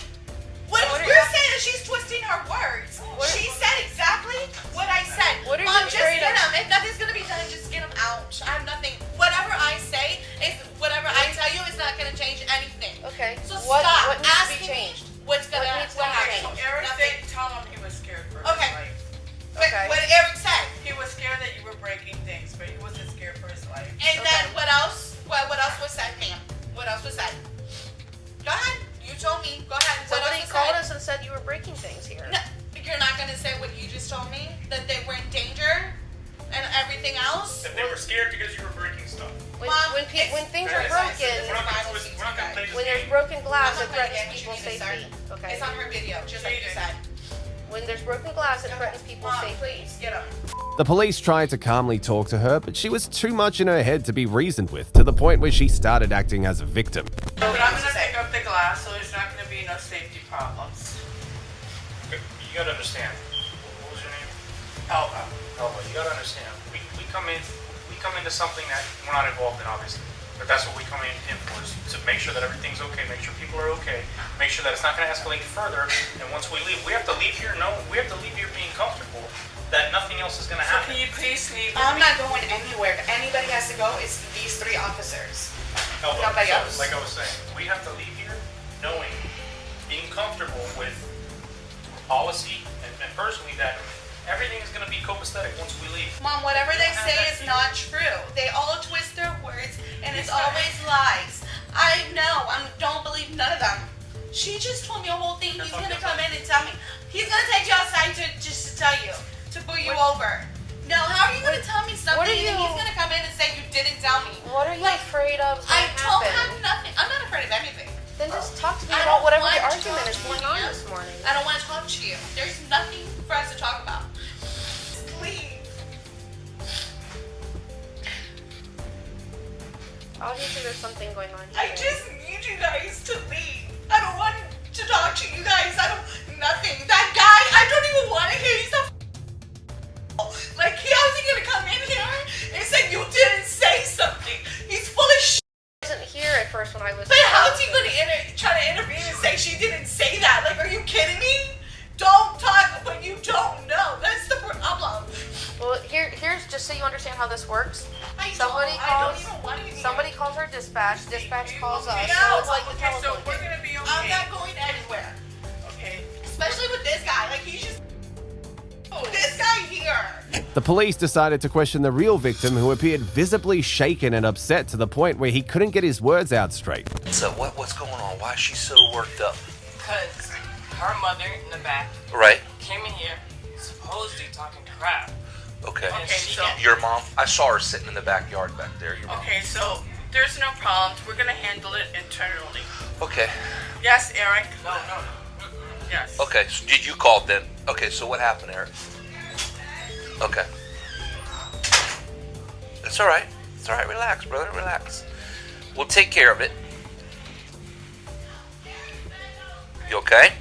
What What are you're you- saying is she's twisting her words. She said exactly what I said. What are you Mom, just afraid get of? him. If nothing's gonna be done, just get him out. I have nothing. Whatever I say is whatever I tell you is not gonna change anything. Okay. So What stop needs to be asking changed? me what's gonna What needs to be happen. changed? Eric Nothing. said, tell him he was scared for Okay. his life. But what Eric said. He was scared that you were breaking things, but he wasn't scared for his life. And then what else? What else was said, ma'am? What else was said? Go ahead. You told me. Go ahead. What Somebody else was called said? us and said you were breaking things here. No, you're not gonna say what you just told me? That they were in danger and everything else? That they were scared because you were breaking stuff. When, Mom, when things are We're broken, not going to twist. We're not going to play this when there's game. broken glass, I'm it not playing threatens games people's with you, safety. Okay. It's on her video, just like you said. When there's broken glass, it threatens people's Mom, safety. please, get up. The police tried to calmly talk to her, but she was too much in her head to be reasoned with, to the point where she started acting as a victim. But I'm gonna pick up the glass, so there's not gonna be no safety problems. You got to understand. What was your name? Elba. Elba. You got to understand. We come into something that we're not involved in, obviously. But that's what we come in for, is to make sure that everything's okay, make sure people are okay, make sure that it's not going to escalate further. And once we leave, we have to leave here being comfortable that nothing else is going to So happen. can you please leave with I'm me? not going anywhere. If anybody has to go, it's these 3 officers. Elba, Nobody so, else. like I was saying, we have to leave here knowing, being comfortable with policy and personally that everything is going to be copacetic once we leave. Mom, whatever they say is not true. They all twist their words, and it's always lies. I know. I don't believe none of them. She just told me a whole thing. He's gonna come in and tell me. He's gonna take you outside just to tell you, to pull you over. No, how are you gonna tell me something? What are And then you- he's gonna come in and say you didn't tell me. What are you afraid of? I told him nothing. I'm not afraid of anything. Then just talk to me I about don't whatever want the to argument talk is to going you. on this morning. I don't want to talk to you. There's nothing for us to talk about. Leave. Obviously, there's something going on here. I just need you guys to leave. I don't want to talk to you guys. Nothing. That guy, I don't even want to hear. He's a like, how's he gonna come in here and say you didn't say something? He's full of shit. I wasn't here at first when I was. But how's he gonna try to intervene and say she didn't say that? Like, are you kidding me? Don't talk, but you don't know. That's the problem. Well, here's just so you understand how this works. I Somebody don't calls. even want to be Somebody calls our dispatch. Dispatch calls us. No, So it's like the okay, so telephone. we're gonna be okay. I'm not going anywhere. Okay. Especially with this guy. Like, he's just. Oh, this guy here. The police decided to question the real victim, who appeared visibly shaken and upset to the point where he couldn't get his words out straight. So what's going on? Why is she so worked up? Because her mother in the back Right. came in here supposedly talking crap. Okay. So Your mom? I saw her sitting in the backyard back there. Your mom. okay, so there's no problems. We're gonna handle it internally. Okay. Yes, Eric. No. Yes. Okay. So did you call then? Okay. So what happened, Eric? Okay. It's all right. It's all right. Relax, brother. Relax. We'll take care of it. You okay?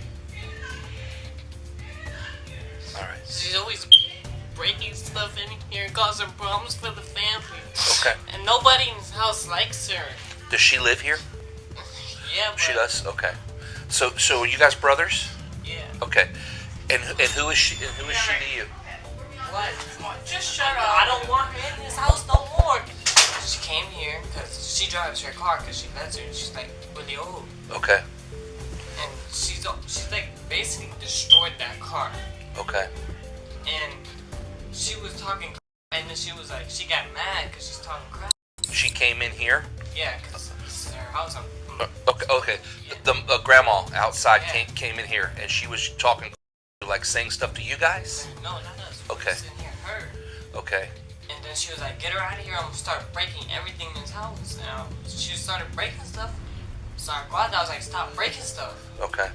All right. She's always breaking stuff in here and causing problems for the family. Okay. And nobody in this house likes her. Does she live here? Yeah, but She does. Okay. So are you guys brothers? Yeah. Okay. And who is she? And who is she to you? What? Just shut up. I don't want her in this house no more. She came here because she drives her car because she lets her. She's like really old. Okay. And she's like basically destroyed that car. Okay. And she was talking, and then she was like, she got mad because she's talking crap. She came in here. Yeah, because this is her house. Okay. Okay. The grandma outside came in here, and she was talking, like saying stuff to you guys. No, not us. Okay. Sitting here, her. Okay. And then she was like, get her out of here. I'm gonna start breaking everything in this house. And she started breaking stuff. So I go out there, I was like, stop breaking stuff. Okay.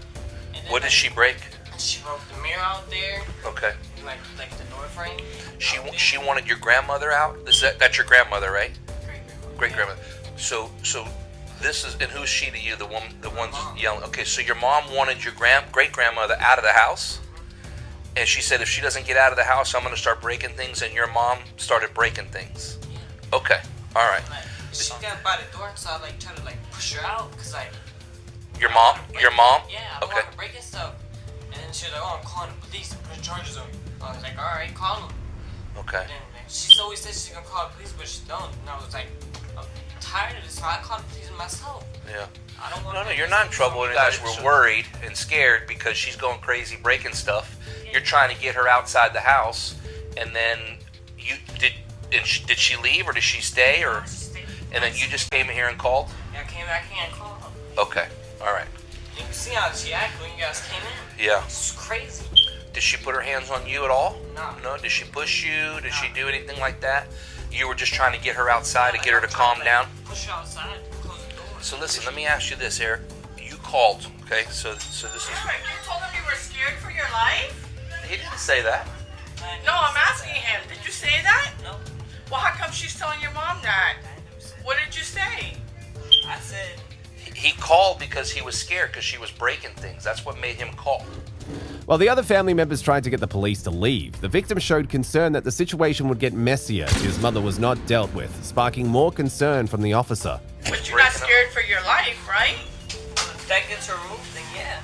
And then What did she break? She broke the mirror out there. Okay. Like the door frame. She wanted your grandmother out. That's your grandmother, right? Great grandmother. So this is, and who's she to you? The one's yelling. Okay, so your mom wanted your great grandmother out of the house, and she said if she doesn't get out of the house, I'm gonna start breaking things. And your mom started breaking things. Okay. All right. Like, she got by the door, so I like tried to like push her out, cause like. Your mom? Your mom? Yeah, I don't want her breaking stuff. And then she was like, oh, I'm calling the police and put charges on you. I was like, alright, call them. Okay. And then she's always said she's gonna call the police, but she don't. And I was like, I'm tired of this, so I called the police myself. Yeah. I don't want No, you're not in trouble. You guys were worried and scared because she's going crazy breaking stuff. You're trying to get her outside the house, and then did she leave or did she stay or? And then you just came in here and called? Yeah, I came back here and called her. Okay. All right. You can see how she acted when you guys came in. Yeah. It's crazy. Did she put her hands on you at all? No. No? Did she push you? Did she do anything like that? You were just trying to get her outside to get her to calm down? Push her outside, close the door. So listen, let me ask you this, Eric. You called, okay? So this is... Eric, you told him you were scared for your life? He didn't say that. No, I'm asking him. Did you say that? No. Well, how come she's telling your mom that? What did you say? I said... He called because he was scared because she was breaking things. That's what made him call. While the other family members tried to get the police to leave, the victim showed concern that the situation would get messier if his mother was not dealt with, sparking more concern from the officer. But you're not scared for your life, right? If that gets her removed, then yeah.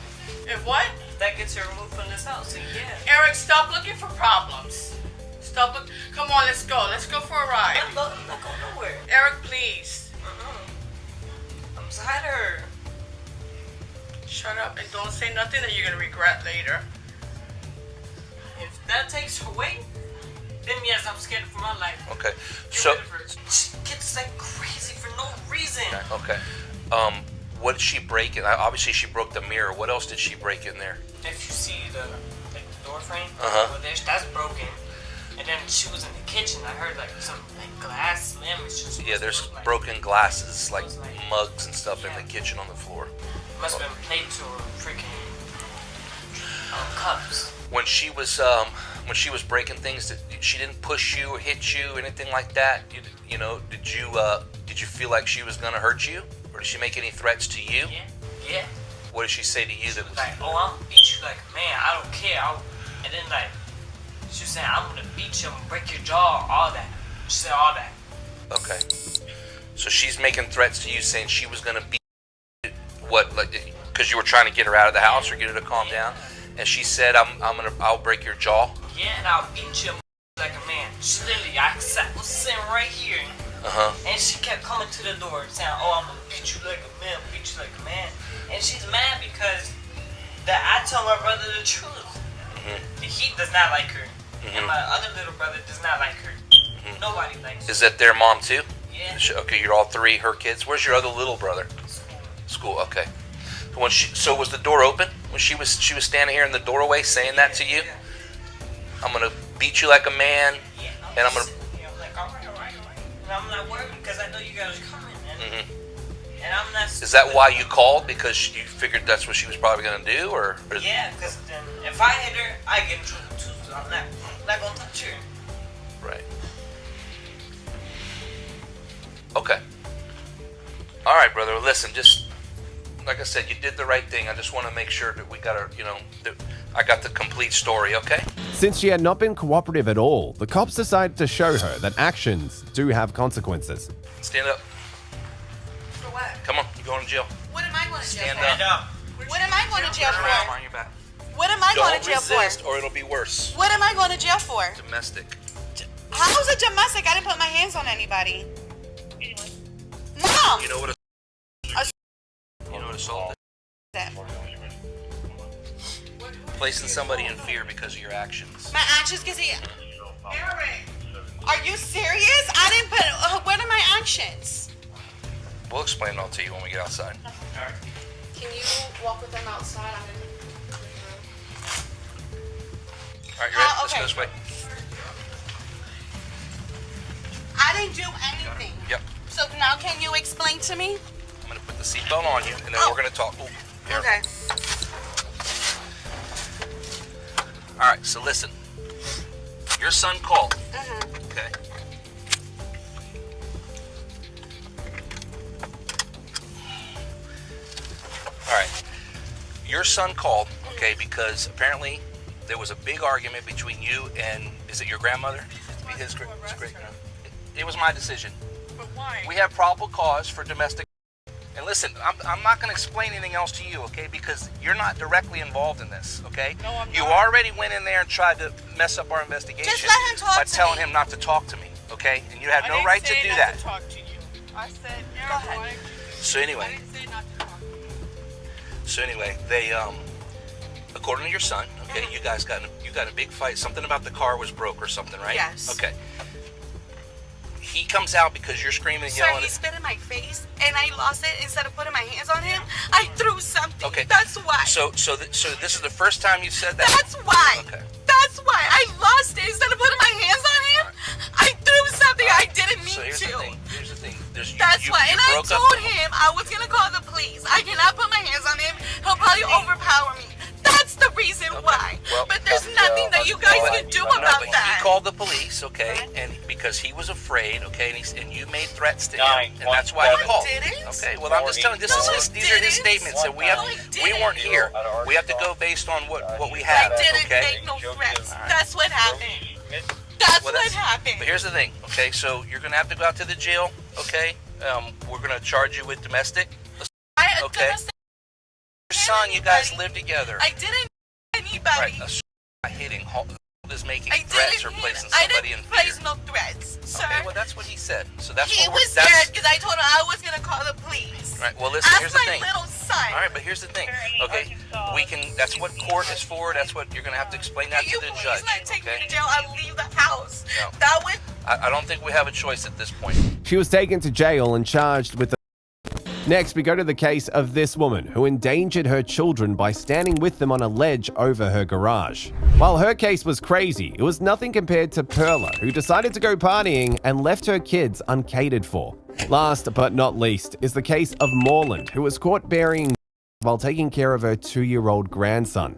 If what? If that gets her removed from this house, then yeah. Eric, stop looking for problems. Stop look. Come on, let's go. Let's go for a ride. I'm not going nowhere. Eric, please. I'm tired of her. Shut up and don't say nothing that you're gonna regret later. If that takes her away, then yes, I'm scared for my life. Okay. So... She gets like crazy for no reason. Okay. What did she break in? Obviously, she broke the mirror. What else did she break in there? If you see the door frame, Uh-huh. that's broken. And then she was in the kitchen. I heard like some glass slam. Yeah, there's broken glasses, like mugs and stuff in the kitchen on the floor. Must have been plates or freaking cups. When she was breaking things, she didn't push you or hit you or anything like that. You know, did you feel like she was gonna hurt you, or did she make any threats to you? Yeah. What did she say to you? That was like, oh, I'm gonna beat you like a man. I don't care. And then like, she was saying, I'm gonna beat you. I'm gonna break your jaw. All that. She said all that. Okay. So she's making threats to you, saying she was gonna beat you, what, like, because you were trying to get her out of the house or get her to calm down, and she said, I'll break your jaw. Yeah, and I'll beat you like a man. She literally, I was sitting right here. And she kept coming to the door saying, oh, I'm gonna beat you like a man, beat you like a man. And she's mad because I told my brother the truth. He does not like her. And my other little brother does not Is that their mom too? Yeah. Okay, you're all three her kids. Where's your other little brother? School. Okay. So was the door open when she was standing here in the doorway saying that to you? I'm gonna beat you like a man, and I'm gonna. And I'm not worried because I know you guys are coming. And I'm not. Is that why you called? Because you figured that's what she was probably gonna do, or? Yeah, because then if I hit her, I get in trouble too. So I'm not gonna touch her. Right. Okay. All right, brother. Listen, just like I said, you did the right thing. I just want to make sure that we got I got the complete story, okay? Since she had not been cooperative at all, the cops decided to show her that actions do have consequences. Stand up. For what? Come on, you're going to jail. What am I going to jail Stand for? up. What am I going to jail Turn around for? on your back. What am I going to jail Don't resist, for? or it'll be worse. What am I going to jail for? Domestic. How is it domestic? I didn't put my hands on anybody. Mom! You know what assault is? Placing somebody in fear because of your actions. My actions, because he... Eric! Are you serious? I didn't put... what are my actions? We'll explain it all to you when we get outside. Can you walk with them outside? All right, you ready? Let's go this way. I didn't do anything. Yep. So now can you explain to me? I'm going to put the seatbelt on you, and then we're going to talk. Oh, here. Okay. All right, so listen. Your son called. Okay. All right. Your son called, okay, because apparently there was a big argument between you and, is it your grandmother? His great. It was my decision. But why? We have probable cause for domestic. And listen, I'm not going to explain anything else to you, okay? Because you're not directly involved in this, okay? No, I'm you not. already went in there and tried to mess up our investigation. Just let him talk by to telling me. him not to talk to me, okay? And you have no right to do that. To talk to you. I said, go ahead. So anyway. I didn't say not to talk. So anyway, they according to your son, okay, you guys got a big fight. Something about the car was broke or something, right? Yes. Okay. He comes out because you're screaming and Sir, yelling. he spit in my face, and I lost it. Instead of putting my hands on him, I threw something. Okay. That's why. So this is the first time you said that? That's why. Okay. That's why I lost it. Instead of putting my hands on him, I threw something I didn't mean So here's to. the thing. Here's the thing. That's why. And I told him I was gonna call the police. I cannot put my hands on him. He'll probably overpower me. That's the reason why. Well, but there's nothing that you guys can do about but that. He called the police, okay, and because he was afraid, okay, and you made threats to him, and that's why he called. Okay, well I'm just telling you, these are his statements, and we weren't here. We have to go based on what we have. I didn't okay? make no threats. That's what happened. That's what happened. But here's the thing, okay, so you're gonna have to go out to the jail, okay? We're gonna charge you with domestic. Okay. Your son, you guys live together. I didn't hit anybody. Right, hitting is making threats or placing somebody in fear. I didn't place no threats, sir. Okay, well that's what he said. So that's he what was scared because I told him I was gonna call the police. Right. Well, listen. Here's the thing. That's my little son. All right, but here's the thing. Okay, we can. That's what court is for. That's what you're gonna have to explain that to the judge. Not take me Okay. to jail. I'll leave the house. No. That would. I don't think we have a choice at this point. She was taken to jail and charged with the... Next, we go to the case of this woman who endangered her children by standing with them on a ledge over her garage. While her case was crazy, it was nothing compared to Perla, who decided to go partying and left her kids uncatered for. Last but not least is the case of Morland, who was caught burying while taking care of her 2-year-old grandson.